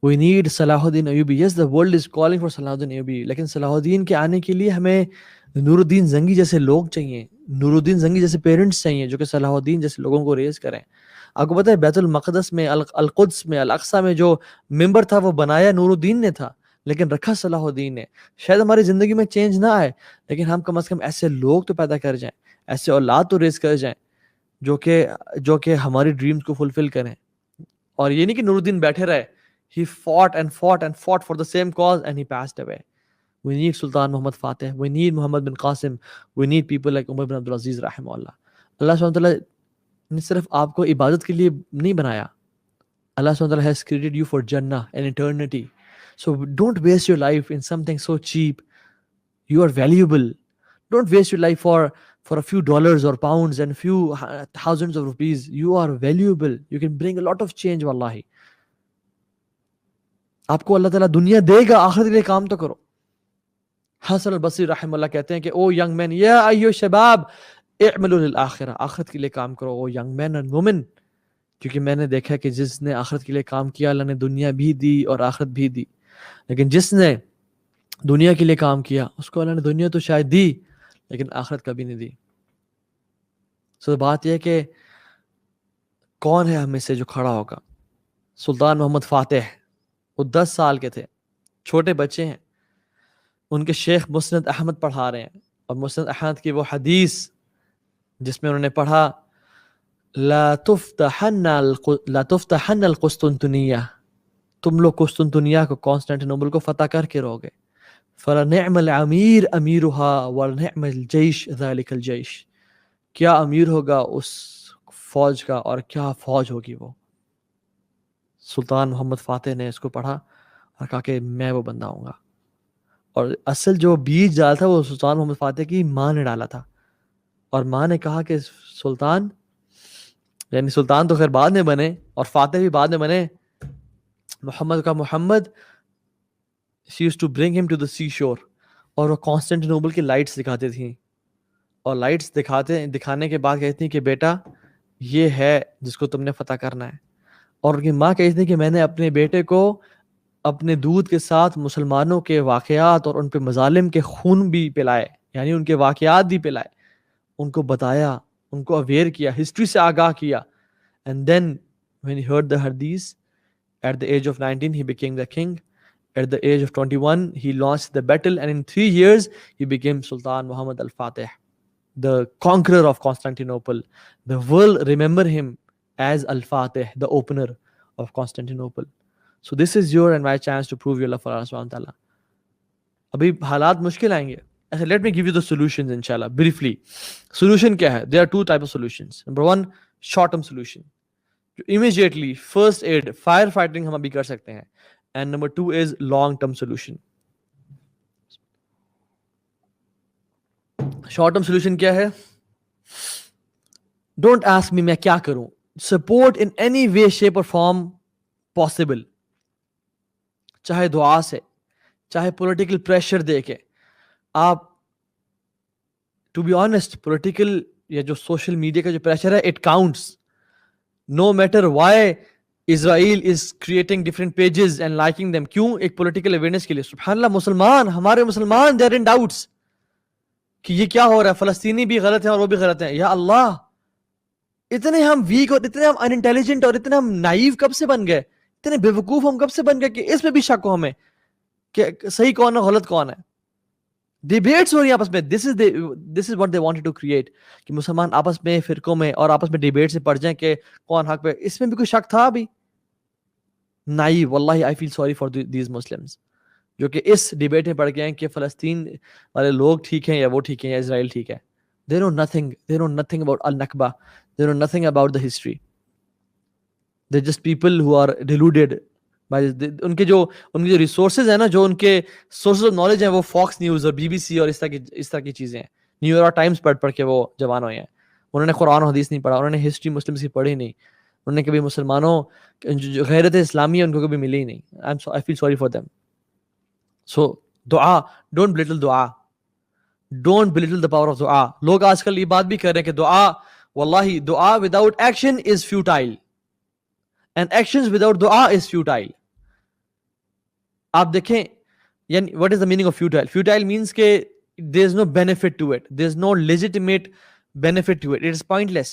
We need صلاح الدین Ayubi. Yes, the world is calling for صلاح الدین ایوبی، لیکن صلاح الدین کے آنے کے لیے ہمیں نور الدین زنگی جیسے لوگ چاہیے، نور الدین زنگی جیسے پیرنٹس چاہیے جو کہ صلاح الدین جیسے لوگوں کو ریز کریں. آپ کو پتہ ہے بیت المقدس میں، القدس میں، الاقصی میں جو ممبر تھا وہ بنایا نور الدین نے تھا، لیکن رکھا صلاح الدین نے. شاید ہماری زندگی میں چینج نہ آئے، لیکن ہم کم از کم ایسے لوگ تو پیدا کر جائیں، ایسے اولاد تو ریز کر جائیں جو کہ ہماری ڈریمز کو فلفل کریں. اور یہ نہیں کہ نور الدین بیٹھے رہے. He fought and fought and fought for the same cause and he passed away. We need Sultan Muhammad Fateh. We need Muhammad bin Qasim. We need people like Umar bin Abdul Aziz رحمہ اللہ. اللہ سبحانہ وتعالیٰ نے صرف آپ کو عبادت کے لیے نہیں بنایا. اللہ سبحانہ وتعالیٰ has created you for Jannah and eternity. So don't waste your life in something so cheap. You are valuable. Don't waste your life for a few dollars or pounds and few thousands of rupees. You are valuable. You can bring a lot of change wallahi. آپ کو اللہ تعالیٰ دنیا دے گا، آخرت کے لیے کام تو کرو. حسن البصری رحمہ اللہ کہتے ہیں کہ او ینگ مین یا ایو شباب اعملوا للآخرہ، آخرت کے لیے کام کرو او ینگ مین اینڈ وومن. کیونکہ میں نے دیکھا کہ جس نے آخرت کے لیے کام کیا اللہ نے دنیا بھی دی اور آخرت بھی دی، لیکن جس نے دنیا کے لیے کام کیا اس کو اللہ نے دنیا تو شاید دی لیکن آخرت کبھی نہیں دی. سو بات یہ ہے کہ کون ہے ہم میں سے جو کھڑا ہوگا. سلطان محمد فاتح، وہ 10 سال کے تھے، چھوٹے بچے ہیں. ان کے شیخ مسند احمد پڑھا رہے ہیں، اور مسند احمد کی وہ حدیث جس میں انہوں نے پڑھا لا تفتحن القسطنطنیہ، تم لوگ قسطنطنیہ کو، کانسٹینٹینوپل کو فتح کر کے رہو گے. فلنعم الامیر امیرھا ولنعم الجیش ذلک الجیش، کیا امیر ہوگا اس فوج کا اور کیا فوج ہوگی وہ. سلطان محمد فاتح نے اس کو پڑھا اور کہا کہ میں وہ بندہ ہوں گا. اور اصل جو بیج ڈالا تھا وہ سلطان محمد فاتح کی ماں نے ڈالا تھا. اور ماں نے کہا کہ سلطان، یعنی سلطان تو خیر بعد میں بنے اور فاتح بھی بعد میں بنے، محمد کا محمد she used to bring him to the sea shore. اور وہ کانسٹینٹینوپل کی لائٹس دکھاتی تھیں، اور لائٹس دکھانے کے بعد کہتی ہیں کہ بیٹا یہ ہے جس کو تم نے فتح کرنا ہے. اور ان کی ماں کہتی تھی کہ میں نے اپنے بیٹے کو اپنے دودھ کے ساتھ مسلمانوں کے واقعات اور ان پہ مظالم کے خون بھی پلائے، یعنی ان کے واقعات بھی پلائے، ان کو بتایا، ان کو اویئر کیا، ہسٹری سے آگاہ کیا. And then when he heard the hadith, at the age of 19 he became the king. At the age of 21 he launched the battle, and in 3 years he became Sultan Muhammad al-Fatih, the conqueror of Constantinople. The world remember him as Al-Fatih, the opener of Constantinople. So this is your and my chance to prove your love for Allah subhanahu wa ta'ala. ابھی حالات مشکل آئیں گے. Let me give you the solutions inshallah briefly. Solution کیا ہے؟ There are 2 types of solutions. Number 1, short term solution. immediately first aid, fire fighting ہم ابھی کر سکتے ہیں. And number 2 is long term solution. Short term solution کیا ہے؟ Don't ask me میں کیا کروں. Support in any way, shape or form possible. چاہے دعا سے, چاہے پولیٹیکل پریشر دے کے. آپ ٹو بی آنیسٹ پولیٹیکل یا جو سوشل میڈیا کا جو پریشر ہے it counts. No matter why Israel is creating different pages and liking them. کیوں؟ ایک پولیٹیکل اویئرنیس کے لیے. سبحان اللہ, مسلمان, ہمارے مسلمان دے آر ان ڈاؤٹس کہ یہ کیا ہو رہا ہے, فلسطینی بھی غلط ہیں اور وہ بھی غلط ہیں. یا اللہ, اتنے ہم ویک اور اتنے ہم ان انٹیلیجنٹ اور اتنے ہم نائیو کب سے بن گئے, اتنے بیوقوف ہم کب سے بن گئے کہ اس میں بھی شک ہو ہمیں کہ صحیح کون ہے غلط کون ہے. ڈیبیٹس ہو رہی ہیں آپس میں. This is what they wanted to create, کہ مسلمان آپس میں فرقوں میں اور آپس میں ڈیبیٹ سے پڑ جائیں کہ کون حق پہ. اس میں بھی کوئی شک تھا ابھی؟ نائیو. واللہ I feel sorry for these Muslims جو کہ اس ڈیبیٹ میں پڑ گئے ہیں کہ فلسطین والے لوگ ٹھیک ہیں یا وہ ٹھیک ہیں یا اسرائیل ٹھیک ہے. They know nothing. They know nothing about Al-Nakba. They know nothing about the history. They're just people who are deluded by ان کے جو ریسورسز ہیں نا, جو ان کے سورسز آف نالج ہیں, وہ فاکس نیوز اور بی بی سی اور اس طرح کی چیزیں ہیں. نیو یارک ٹائمز پڑھ کے وہ جوان ہوئے ہیں. انہوں نے قرآن و حدیث نہیں پڑھا, انہوں نے ہسٹری مسلمس کی پڑھی نہیں, انہوں نے کبھی مسلمانوں جو غیرت اسلامی ہے ان کو کبھی ملی ہی نہیں. I feel sorry for them. So دعا, don't belittle دعا. Don't belittle the power of دعا. لوگ آج کل یہ بات بھی کر رہے ہیں کہ دعا, واللہ دعا without action is futile and actions without دعا is futile. آپ دیکھیں یعنی what is the meaning of futile? Futile means کہ there is no benefit to it. There is no legitimate benefit to it. It is pointless.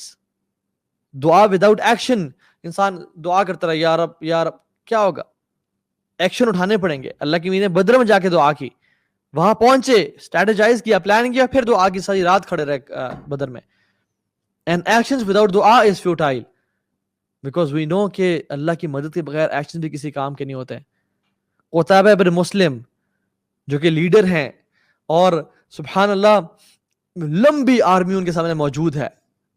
دعا without action, انسان دعا کرتا رہا یا رب یا رب, کیا ہوگا؟ ایکشن اٹھانے پڑیں گے. اللہ کی مین بدر میں جا کے دعا کی, وہاں پہنچے, اسٹریٹجائز کیا, پلان کیا, پھر دعا کی, ساری رات کھڑے رہے بدر میں. And actions without دعا is futile because we know کہ اللہ کی مدد کے بغیر ایکشن بھی کسی کام کے نہیں ہوتے. قطابہ بن مسلم جو کہ لیڈر ہیں اور سبحان اللہ لمبی آرمی ان کے سامنے موجود ہے,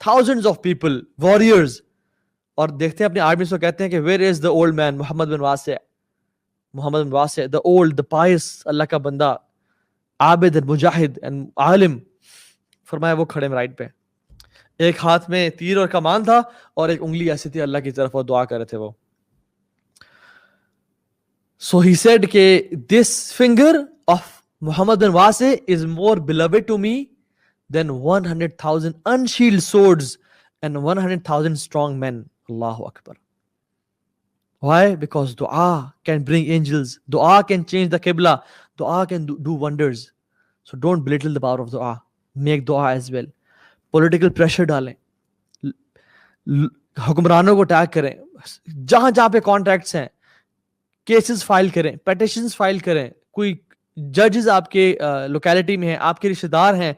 thousands of people, warriors, اور دیکھتے ہیں اپنی آرمی سے کہتے ہیں کہ where is the old man محمد بن واسع, the old, the pious, اللہ کا بندہ, عابد, مجاہد and عالم. فرمایا وہ کھڑے رائٹ پہ, ایک ہاتھ میں تیر اور کمان تھا اور ایک انگلی ایسی تھی اللہ کی طرف, اور دعا کر رہے تھے وہ. So he said کہ this finger of Muhammad bin Wasi is more beloved to me than 100,000 unshielded swords and 100,000 strong men. Allahu Akbar. Why? Because dua can bring angels. Dua can change the Qibla. Dua can do wonders. So don't belittle the power of dua. Make dua as well. Political pressure ڈالیں, حکمرانوں کو tag کریں, جہاں جہاں پہ contacts ہیں cases file کریں, پیٹیشنز file کریں. کوئی ججز آپ کے لوکیلٹی میں ہیں, آپ کے رشتہ دار ہیں,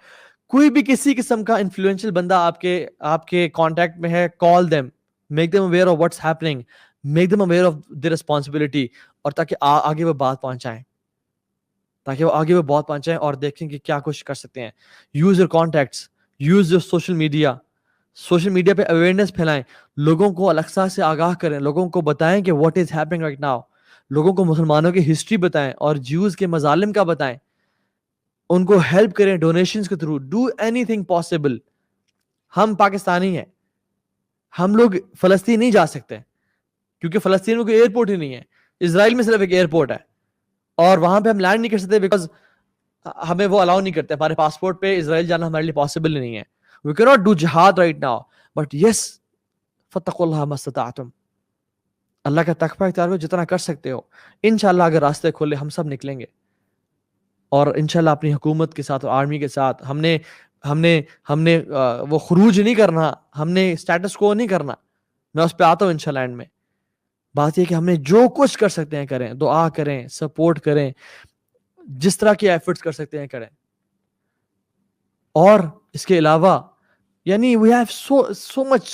کوئی بھی کسی قسم کا انفلوئنشل بندہ آپ کے کانٹیکٹ میں ہے, call them, make them aware of what's happening, make them aware of the responsibility, اور تاکہ آگے وہ بات پہنچائیں, اور دیکھیں کہ کیا کچھ کر سکتے ہیں. Use your contacts, use your social media پہ اویئرنیس پھیلائیں, لوگوں کو الیکسا سے آگاہ کریں, لوگوں کو بتائیں کہ what is happening right now, لوگوں کو مسلمانوں کی ہسٹری بتائیں اور جیوز کے مظالم کا بتائیں, ان کو ہیلپ کریں ڈونیشنز کے through. Do any thing possible. ہم پاکستانی ہیں, ہم لوگ فلسطین نہیں جا سکتے کیونکہ فلسطین میں کوئی ایئرپورٹ ہی نہیں ہے. اسرائیل میں صرف ایک ایئرپورٹ ہے اور وہاں پہ ہم لینڈ نہیں کر سکتے بیکاز ہمیں وہ الاؤ نہیں کرتے, ہمارے پاسپورٹ پہ اسرائیل جانا ہمارے لیے پاسبل نہیں ہے. We cannot do jihad right now, but yes, فَاتَّقُوا اللَّهَ مَا اسْتَطَعْتُمْ. اللہ کا تقوی اختیار کرو جتنا کر سکتے ہو. انشاءاللہ اگر راستے کھولے ہم سب نکلیں گے, اور انشاءاللہ اپنی حکومت کے ساتھ اور آرمی کے ساتھ ہم نے وہ خروج نہیں کرنا, ہم نے اسٹیٹس کو نہیں کرنا. میں اس پہ آتا ہوں انشاءاللہ اینڈ میں. بات یہ کہ ہم نے جو کچھ کر سکتے ہیں کریں, دعا کریں, سپورٹ کریں, جس طرح کے ایفرٹس کر سکتے ہیں کریں. اور اس کے علاوہ یعنی we have so much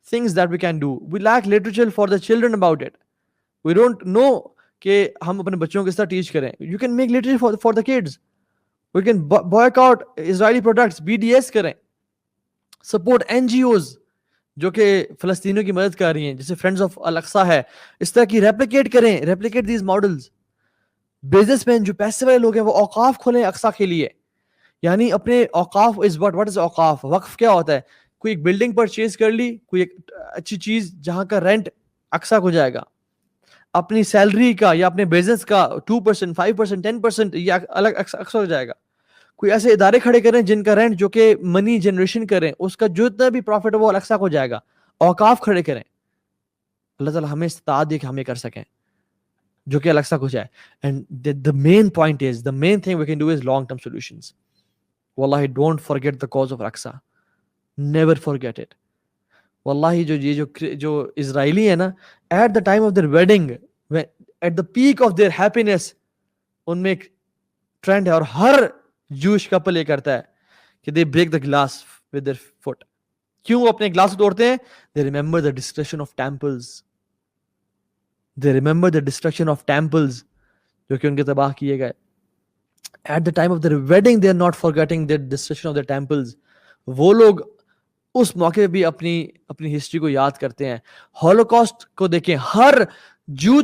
things that we can do. We lack literature for the children about it. We don't know کہ ہم اپنے بچوں کو کس طرح ٹیچ کریں. You can make literature for the kids. We can boycott Israeli products, BDS کریں, support NGOs, جو کہ فلسطینیوں کی مدد کر رہی ہیں، جیسے فرینڈز آف الاقصی ہے، اس طرح کی ریپلیکیٹ کریں، replicate these models. Business man جو پیسے والے لوگ ہیں وہ اوقاف کھولیں اقصی کے لیے، یعنی اپنے اوقاف از واٹ از اوقاف، وقف کیا ہوتا ہے؟ کوئی ایک بلڈنگ پرچیز کر لی، کوئی ایک اچھی چیز جہاں کا رینٹ اقصی کو جائے گا، اپنی سیلری کا یا اپنے بزنس کا 2%، 5%، 10% یا الگ اقصی ہو جائے گا. کوئی ایسے ادارے کھڑے کریں جن کا رینٹ جو کہ منی جنریشن کریں، اس کا جتنا بھی پروفٹ ہے وہ اقصی کو جائے گا. اوقاف کھڑے کریں. اللہ تعالیٰ ہمیں استطاعت دے کہ ہم یہ کر سکیں جو کہ اقصی کو جائے. And the main point is, the main thing we can do is long term solutions. Wallahi, don't forget the cause of Aqsa. Never forget it. Wallahi, جو اسرائیلی ہے نا, at the time of their wedding, at the peak of their happiness, ان میں ایک trend ہے اور ہر جوش کپل یہ کرتا ہے کہ they break the glass with their foot. کیوں وہ اپنے گلاس کو توڑتے ہیں؟ they remember the destruction of temples. They remember the destruction of temples جو کہ ان کے تباہ کیے گئے. At the time of their wedding they are not forgetting the destruction of their temples. وہ لوگ اس موقع پہ بھی اپنی ہسٹری کو یاد کرتے ہیں. ہولوکاسٹ کو دیکھیں, ہر جو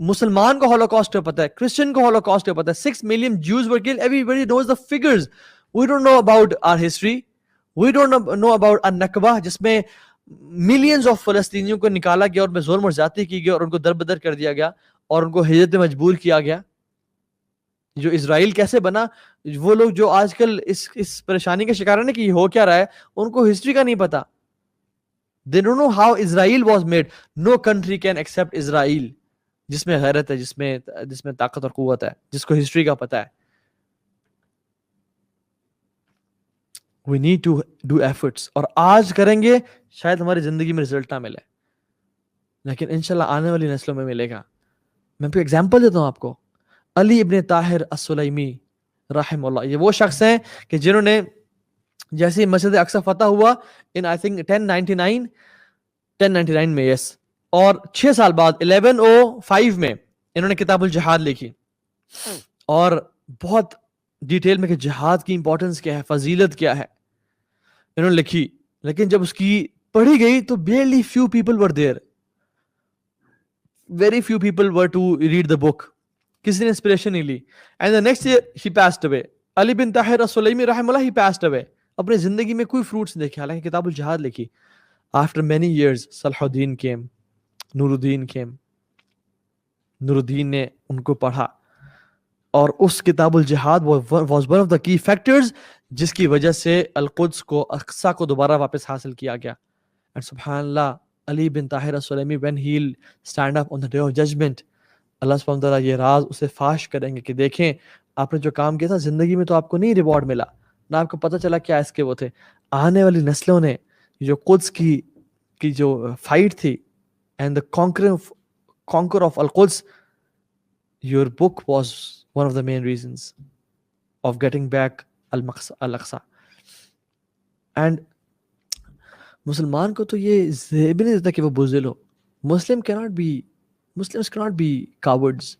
مسلمان کو ہولوکاسٹ کا پتہ ہے, کرسچن کو ہولوکاسٹ کا پتہ ہے. 6 million Jews were killed. Everybody knows the figures. We don't know about our history. We don't know about النکبہ, جس میں ملینز آف فلسطینیوں کو نکالا گیا اور ان پہ ظلم اور زیادتی کی گئی اور ان کو در بدر کر دیا گیا اور ان کو ہجرت مجبور کیا گیا. جو اسرائیل کیسے بنا, وہ لوگ جو آج کل اس پریشانی کا شکار ہے کہ یہ ہو کیا رہا ہے, ان کو ہسٹری کا نہیں پتا. They don't know how Israel was made. No country can accept Israel جس میں غیرت ہے, جس میں طاقت اور قوت ہے, جس کو ہسٹری کا پتا ہے. We need to do efforts. اور آج کریں گے شاید ہماری زندگی میں رزلٹ نہ ملے, لیکن انشاءاللہ آنے والی نسلوں میں ملے گا. میں کوئی ایگزامپل دیتا ہوں آپ کو. علی ابن طاہر السلیمی رحم اللہ, یہ وہ شخص ہیں کہ جنہوں نے جیسے مسجد اقصی فتح ہوا ان آئی تھنک 1099 میں, یس, اور 6 سال بعد 1105 میں انہوں نے کتاب الجہاد لکھی اور بہت ڈیٹیل میں کہ جہاد کی امپورٹنس کیا ہے, فضیلت کیا ہے, انہوں نے لکھی. لیکن جب اس کی پڑھی گئی تو barely few people were there. Very few people were to read the book. کسی نے انسپریشن نہیں لی. And the next year he passed away. علی بن طاہر السلیمی رحم اللہ, he passed away. اپنے زندگی میں کوئی فروٹس نہیں دیکھے, حالانکہ کتاب الجہاد لکھی. After many years صلاح الدین came, نور الدین came. نور الدین نے ان کو پڑھا اور اس کتاب الجہاد was one of the key factors جس کی وجہ سے القدس کو, اقصی کو دوبارہ واپس حاصل کیا گیا. And سبحان اللہ, علی بن Tahir السلیمی when he'll stand up on the day of judgment, اللہ سبحانہ وتعالیٰ یہ راز اسے فاش کریں گے کہ دیکھیں آپ نے جو کام کیا تھا زندگی میں تو آپ کو نہیں ریوارڈ ملا, نہ آپ کو پتہ چلا کیا اس کے وہ تھے. آنے والی نسلوں نے جو قدس کی جو فائٹ تھی and the conquer of القدس, your book was one of the main reasons of getting back al-Aqsa. And مسلمان کو تو یہ بھی نہیں دیتا کہ وہ بزدل ہو. Muslims cannot be cowards.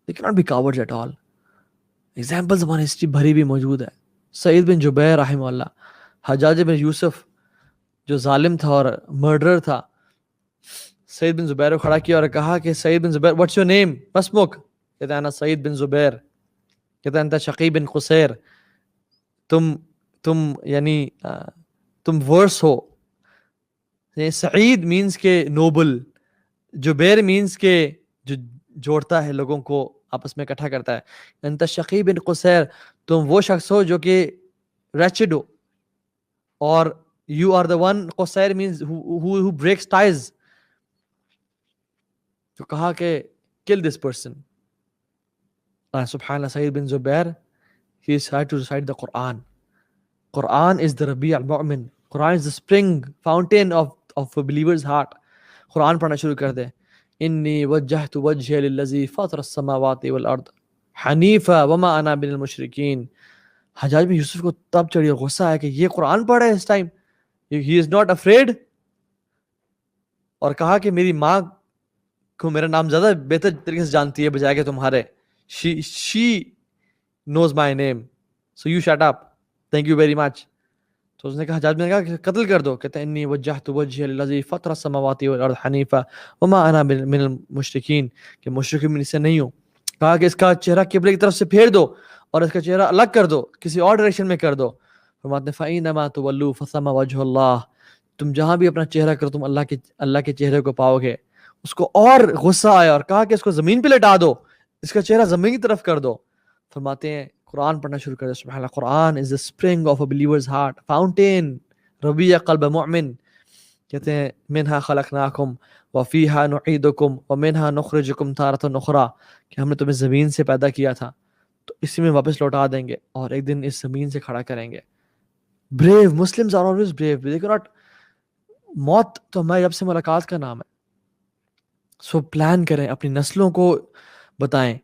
They cannot be cowards at all. Examples ہماری ہسٹری بھری بھی موجود ہے. سعید بن جبیر رحمہ اللہ, حجاج بن یوسف جو ظالم تھا اور مرڈرر تھا, سعید بن زبیر کو کھڑا کیا اور کہا کہ سعید بن زبیر, what's your name? مسمک. کہتا ہے انا سعید بن زبیر. کہتا ہے انت شقی بن قصیر. تم یعنی تم ورس ہو. سعید مینس کہ نوبل, جبیر مینس کہ جو جوڑتا ہے لوگوں کو آپس میں اکٹھا کرتا ہے. انت شقی بن قصیر, تم وہ شخص ہو جو کہ ریچڈ ہو, اور you are the one, قصیر means who breaks ties. تو کہا کہ kill this person. سبحان اللہ, سعید بن زبیر he tried to recite the Quran. Quran is the Rabi' al-Mu'min. Quran is the spring fountain of a believer's heart. قرآن پڑھنا شروع کر دے. انی وجہت وجہی للذی فاطر السماوات والارض حنیفا وما انا من المشرکین. حجاج بن یوسف کو تب چڑھی اور غصہ ہے کہ یہ قرآن پڑھ رہا ہے اس time, he is not afraid. اور کہا کہ میری ماں کو میرا نام زیادہ بہتر طریقے سے جانتی ہے بجائے کہ تمہارے. she knows my name, so you shut up, thank you very much. تو اس نے کہا، حجاج نے کہا کہ قتل کر دو. کہتے ہیں انی وجہت وجہی للذی فطر السماوات والارض حنیفا وما انا من المشرکین، کہ مشرک میں سے نہیں ہوں. کہا کہ اس کا چہرہ قبلے کی طرف سے پھیر دو اور اس کا چہرہ الگ کر دو، کسی اور ڈائریکشن میں کر دو. فرماتے ہیں فَإِنَّمَا تُوَلُّوا فَثَمَّ وَجْهُ اللَّهِ، تم جہاں بھی اپنا چہرہ کرو تم اللہ کے چہرے کو پاؤ گے. اس کو اور غصہ آیا اور کہا کہ اس کو زمین پہ لٹا دو، اس کا چہرہ زمین کی طرف کر دو. فرماتے ہیں قرآن پڑھنا شروع کر دو. سبحان اللہ، قرآن از the spring of a believer's heart, fountain ربیع قلب مؤمن. کہتے ہیں منہا خلقناکم وفیہا نعیدکم ومنہا نخرجکم تارۃ اخری، کہ ہم نے تمہیں زمین سے پیدا کیا تھا تو اسی میں واپس لوٹا دیں گے اور ایک دن اس زمین سے کھڑا کریں گے. brave Muslims are always brave, they cannot. موت تو ہماری رب سے ملاقات کا نام ہے. سو پلان کریں، اپنی نسلوں کو بتائیں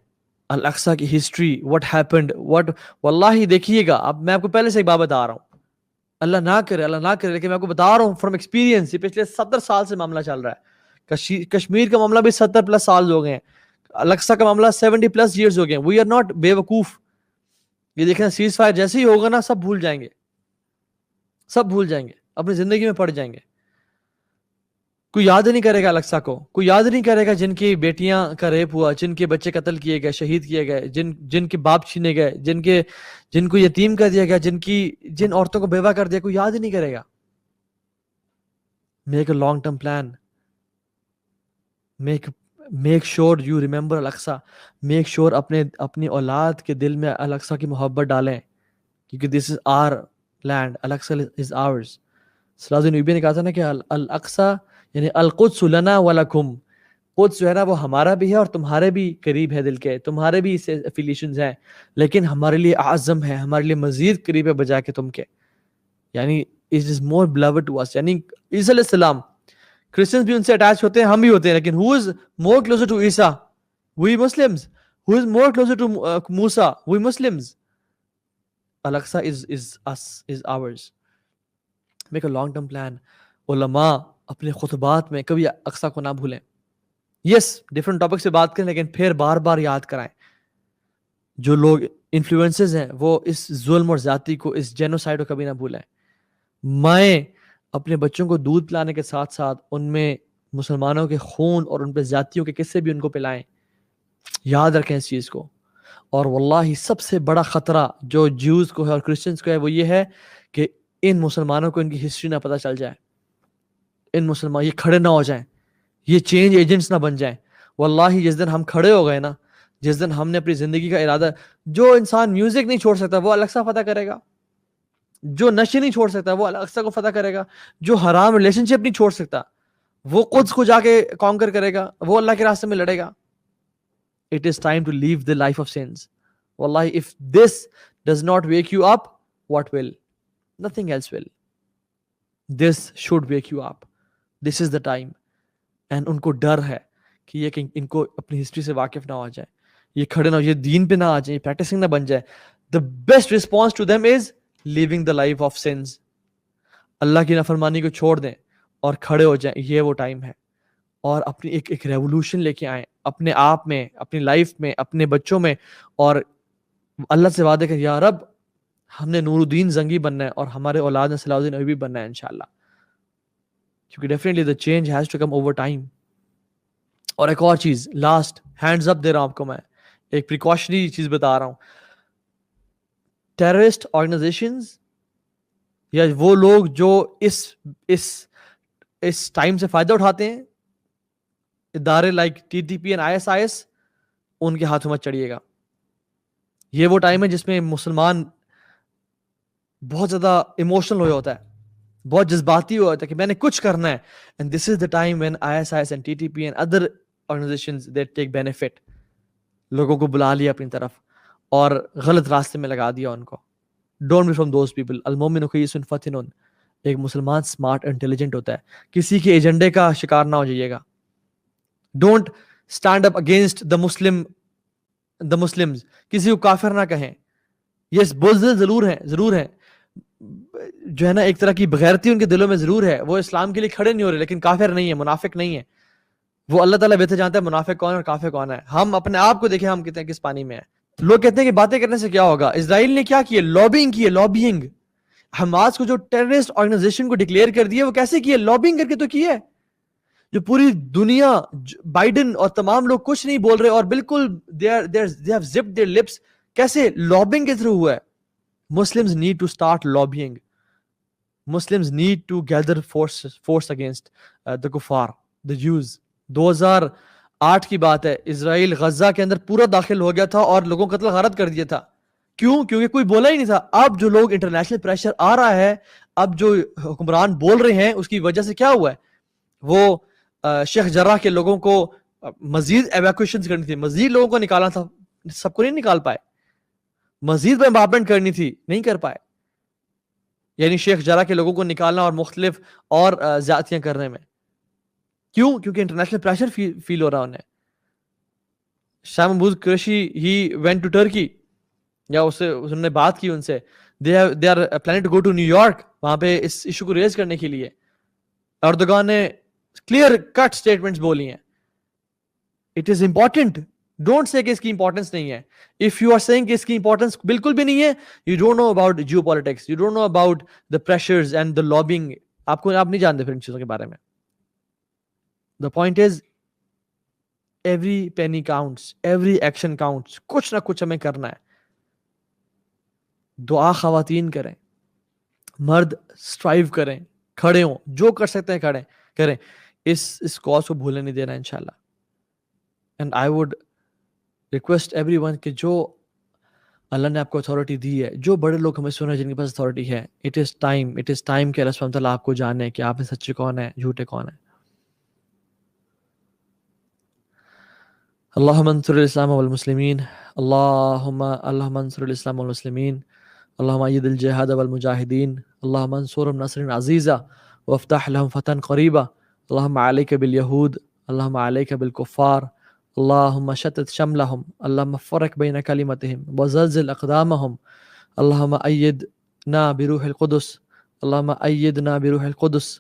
الاقصی کی ہسٹری، what happened, what. واللہ دیکھیے گا، اب میں آپ کو پہلے سے ایک بات بتا رہا ہوں، اللہ نہ کرے لیکن میں آپ کو بتا رہا ہوں فرام ایکسپیرینس. یہ پچھلے 70 سال سے معاملہ چل رہا ہے. کشمیر کا معاملہ بھی 70+ سال ہو گئے ہیں، الاقصی کا معاملہ 70+ years ہو گئے ہیں. وی آر ناٹ بے وقوف. یہ دیکھیں سیز فائر جیسے ہی ہوگا نا، سب بھول جائیں گے، سب بھول جائیں گے، اپنی زندگی میں پڑ جائیں گے. کوئی یاد نہیں کرے گا الاقصی کو، کوئی یاد نہیں کرے گا جن کی بیٹیاں کا ریپ ہوا، جن کے بچے قتل کیے گئے، شہید کیے گئے، جن کے باپ چھینے گئے، جن کو یتیم کر دیا گیا، جن عورتوں کو بیوہ کر دیا، کوئی یاد ہی نہیں کرے گا. Make a long term plan. Make sure you remember الاقصی. میک شور اپنی اولاد کے دل میں الاقصی کی محبت ڈالیں، کیونکہ دس از are land, Al-Aqsa is hours. صلی اللہ علیہ وسلم نے کہا تھا نا کہ الاقصی یعنی القدس لنا ولکم، قدس جو ہے نا وہ ہمارا بھی ہے اور تمہارے بھی قریب ہے دل کے، تمہارے بھی اس سے افیلیشنز ہیں، لیکن ہمارے لیے اعظم ہے، ہمارے لیے مزید قریب ہے بجائے کہ تم کے. یعنی it is more beloved to us. یعنی عیسیٰ علیہ السلام، کرسچنز بھی ان سے اٹیچ ہوتے ہیں، ہم بھی ہوتے ہیں، لیکن who is more closer to Isa? we Muslims. who is more closer to Musa? we Muslims. Al-Aqsa is us, is ours. make a long term plan. علماء اپنے خطبات میں کبھی اقصی کو نہ بھولیں. یس ڈفرنٹ ٹاپک سے بات کریں، لیکن پھر بار بار یاد کرائیں. جو لوگ انفلوئنسز ہیں وہ اس ظلم اور زیادتی کو، اس جینوسائیڈ کو کبھی نہ بھولیں. مائیں اپنے بچوں کو دودھ پلانے کے ساتھ ساتھ ان میں مسلمانوں کے خون اور ان پہ زیادتیوں کے قصے بھی ان کو پلائیں. یاد رکھیں اس چیز کو. اور واللہ سب سے بڑا خطرہ جو جیوز کو ہے اور کرسچنز کو ہے وہ یہ ہے کہ ان مسلمانوں کو ان کی ہسٹری نہ پتہ چل جائے. ان مسلمان یہ کھڑے نہ ہو جائیں، یہ چینج ایجنٹس نہ بن جائیں. واللہ جس دن ہم کھڑے ہو گئے نا، جس دن ہم نے اپنی زندگی کا ارادہ، جو انسان میوزک نہیں چھوڑ سکتا وہ الاقصی فتح کرے گا، جو نشے نہیں چھوڑ سکتا وہ الاقصی کو فتح کرے گا، جو حرام ریلیشن شپ نہیں چھوڑ سکتا وہ قدس کو جا کے کانکر کرے گا، وہ اللہ کے راستے میں لڑے گا. It is time to leave the life of sins. Wallahi, if this does not wake you up, what will? Nothing else will. This should wake you up. This is the time. And ان کو ڈر ہے کہ یہ کہ ان کو اپنی history سے واقف نہ ہو جائے، یہ کھڑے نہ ہو، یہ دین پہ نہ آ جائیں، پریکٹسنگ نہ بن جائے. The best response to them is living the life of sins. اللہ کی نافرمانی کو چھوڑ دیں اور کھڑے ہو جائیں. یہ وہ ٹائم ہے. اور اپنی ایک ریولوشن لے کے آئیں اپنے آپ میں، اپنی لائف میں، اپنے بچوں میں، اور اللہ سے وعدے کہ یا رب ہم نے نور الدین زنگی بننا ہے اور ہمارے اولاد نے صلاح الدین ایوبی بننا ہے انشاءاللہ. کیونکہ definitely the change has to come over time. اور ایک اور چیز لاسٹ ہینڈز اپ دے رہا ہوں آپ کو، میں ایک پریکاشنری چیز بتا رہا ہوں. ٹیررسٹ آرگنائزیشنز یا وہ لوگ جو اس ٹائم سے فائدہ اٹھاتے ہیں، ادارے لائک TTP and ISIS، ان کے ہاتھوں میں چڑھیے گا. یہ وہ ٹائم ہے جس میں مسلمان بہت زیادہ ایموشنل ہو ہوتا ہے، بہت جذباتی ہوا ہوتا ہے کہ میں نے کچھ کرنا ہے. and this is the time when ISIS and TTP and other organizations they take benefit. لوگوں کو بلا لیا اپنی طرف اور غلط راستے میں لگا دیا ان کو. don't be from those people. المؤمن خیس فتن. ایک مسلمان سمارٹ انٹیلیجنٹ ہوتا ہے، کسی کے ایجنڈے کا شکار نہ ہو جائیے گا. Don't stand up against the Muslims. کسی کو کافر نہ کہیں. یس بزدل ضرور ہیں جو ہے نا، ایک طرح کی بغیرتی ان کے دلوں میں ضرور ہے، وہ اسلام کے لیے کھڑے نہیں ہو رہے، لیکن کافر نہیں ہے، منافق نہیں ہے. وہ اللہ تعالیٰ بہتر جانتا ہے منافق کون ہے اور کافر کون ہے. ہم اپنے آپ کو دیکھیں ہم کتنے کس پانی میں ہیں. لوگ کہتے ہیں کہ باتیں کرنے سے کیا ہوگا. اسرائیل نے کیا کیا؟ لابینگ کی ہے. حماس کو جو ٹیررسٹ آرگنائزیشن کو ڈکلیئر کر دیا وہ کیسے کیا؟ لابنگ کر کے تو کیا ہے. جو پوری دنیا بائیڈن اور تمام لوگ کچھ نہیں بول رہے اور بالکل they have zipped their lips. کیسے؟ لابنگ کے تھرو ہوا ہے. Muslims need to start lobbying. Muslims need to gather force against the kuffar, the Jews. 2008 کی بات ہے, اسرائیل غزہ کے اندر پورا داخل ہو گیا تھا اور لوگوں کو قتل غارت کر دیا تھا. کیوں؟ کیونکہ کوئی بولا ہی نہیں تھا. اب جو لوگ انٹرنیشنل پریشر آ رہا ہے, اب جو حکمران بول رہے ہیں, اس کی وجہ سے کیا ہوا ہے؟ وہ شیخ جراح کے لوگوں کو مزید ایویکویشن کرنی تھی, مزید لوگوں کو نکالنا تھا, سب کو نہیں نکال پائے. مزید بمبارمنٹ کرنی تھی, نہیں کر پائے. یعنی شیخ جراح کے لوگوں کو نکالنا اور مختلف اور زیادتیاں کرنے میں. کیوں؟ کیونکہ انٹرنیشنل پریشر فیل ہو رہا انہیں. Shah Mahmood Qureshi he went to Turkey, یا انہوں نے بات کی ان سے. They are planning to go to New York, وہاں پہ اس ایشو کو ریز کرنے کے لیے. اردوغان نے کلیئر کٹ سٹیٹمنٹس بولی ہیں. It is important, don't say کہ اس کی امپورٹنس نہیں ہے. اف یو آر سیئنگ کہ اس کی امپورٹنس بالکل بھی نہیں ہے, you don't know about geopolitics, you don't know about the pressures and the lobbying. آپ نہیں جانتے پھر ان چیزوں کے بارے میں. The point is every penny counts, every action counts. کچھ نہ کچھ ہمیں کرنا ہے. دعا خواتین کریں, مرد اسٹرائیو کریں, کھڑے ہوں, جو کر سکتے ہیں کھڑے کریں. اس کاز کو بھولنے نہیں دینا انشاءاللہ. And I would request every one کہ جو اللہ نے آپ کو اتھارٹی دی ہے, جو بڑے لوگ ہمیں سنا جن کے پاس اتھارٹی ہے, اٹ از ٹائم کہ اللہ سبحانہ تعالیٰ آپ کو جانے کہ آپ میں سچے کون ہیں, جھوٹے کون ہیں. اللہم انصر الاسلام والمسلمین, اللہم انصر الاسلام والمسلمین, اللہم اید الجہاد والمجاہدین, اللہم انصرهم نصر عزیزا وافتح لهم فتحا قریبا, اللہم علیک بالیہود, اللہم علیک بالکفار, اللہم شتت شملهم, اللہم فرق بین کلمتهم وزلزل اقدامهم, اللہم ایدنا بروح القدس, اللہم ایدنا بروح القدس,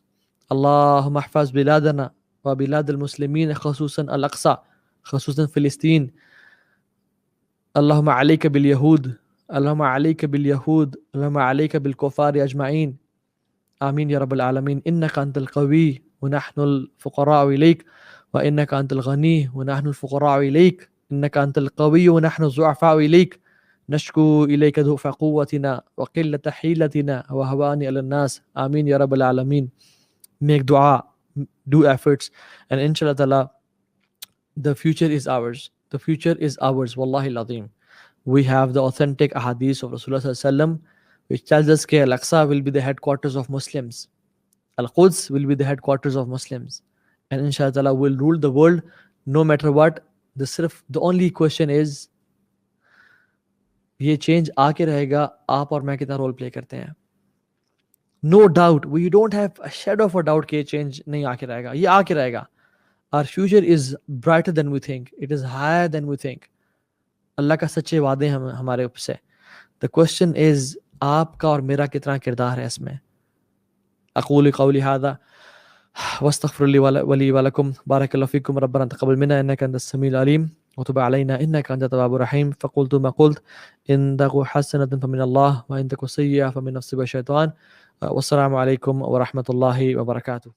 اللہم احفظ بلادنا وبلاد المسلمین خصوصا الاقصی, خصوصا فلسطین. اللہم علیک بالیہود, اللہم علیک بالیہود, اللہم علیک بالکفار اجمعین, آمین یا رب العالمین. انک انت القوی ونحن الفقراء الیک, وانک انت الغنی ونحن الفقراء الیک, انک انت القوی ونحن الضعفاء الیک, نشکو الیک ضعف قوتنا وقلت حیلتنا وهوان علی الناس, آمین یا رب العالمین. Make dua, do efforts, and inshallah ta'ala the future is ours. The future is ours. Wallahi al-Azim. We have the authentic ahadith of Rasulullah sallallahu alaihi wasallam, which tells us that Al-Aqsa will be the headquarters of Muslims. Al-Quds will be the headquarters of Muslims. And inshallah ta'ala will rule the world no matter what. The only question is, یہ change آ کے رہے گا, آپ اور میں کتنا role play کرتے ہیں. No doubt, we don't have a shadow of a doubt کہ یہ چینج نہیں آ کے رہے گا, یہ آ کے رہے گا. Our future is brighter than we think. It is higher than we think. اللہ کا سچے وعدے ہیں ہمارے اوپر سے. The question is آپ کا اور میرا کتنا کردار ہے اس میں. اقول قولی هذا واستغفر لي ولي ولكم. بارك الله فيكم. ربنا تقبل منا انك انت السميع العليم وتب علينا انك انت التواب الرحيم. فقلت ما قلت, ان تك حسنة فمن الله وان تك سيئة فمن نفسك والشيطان. والسلام عليكم ورحمة الله وبركاته.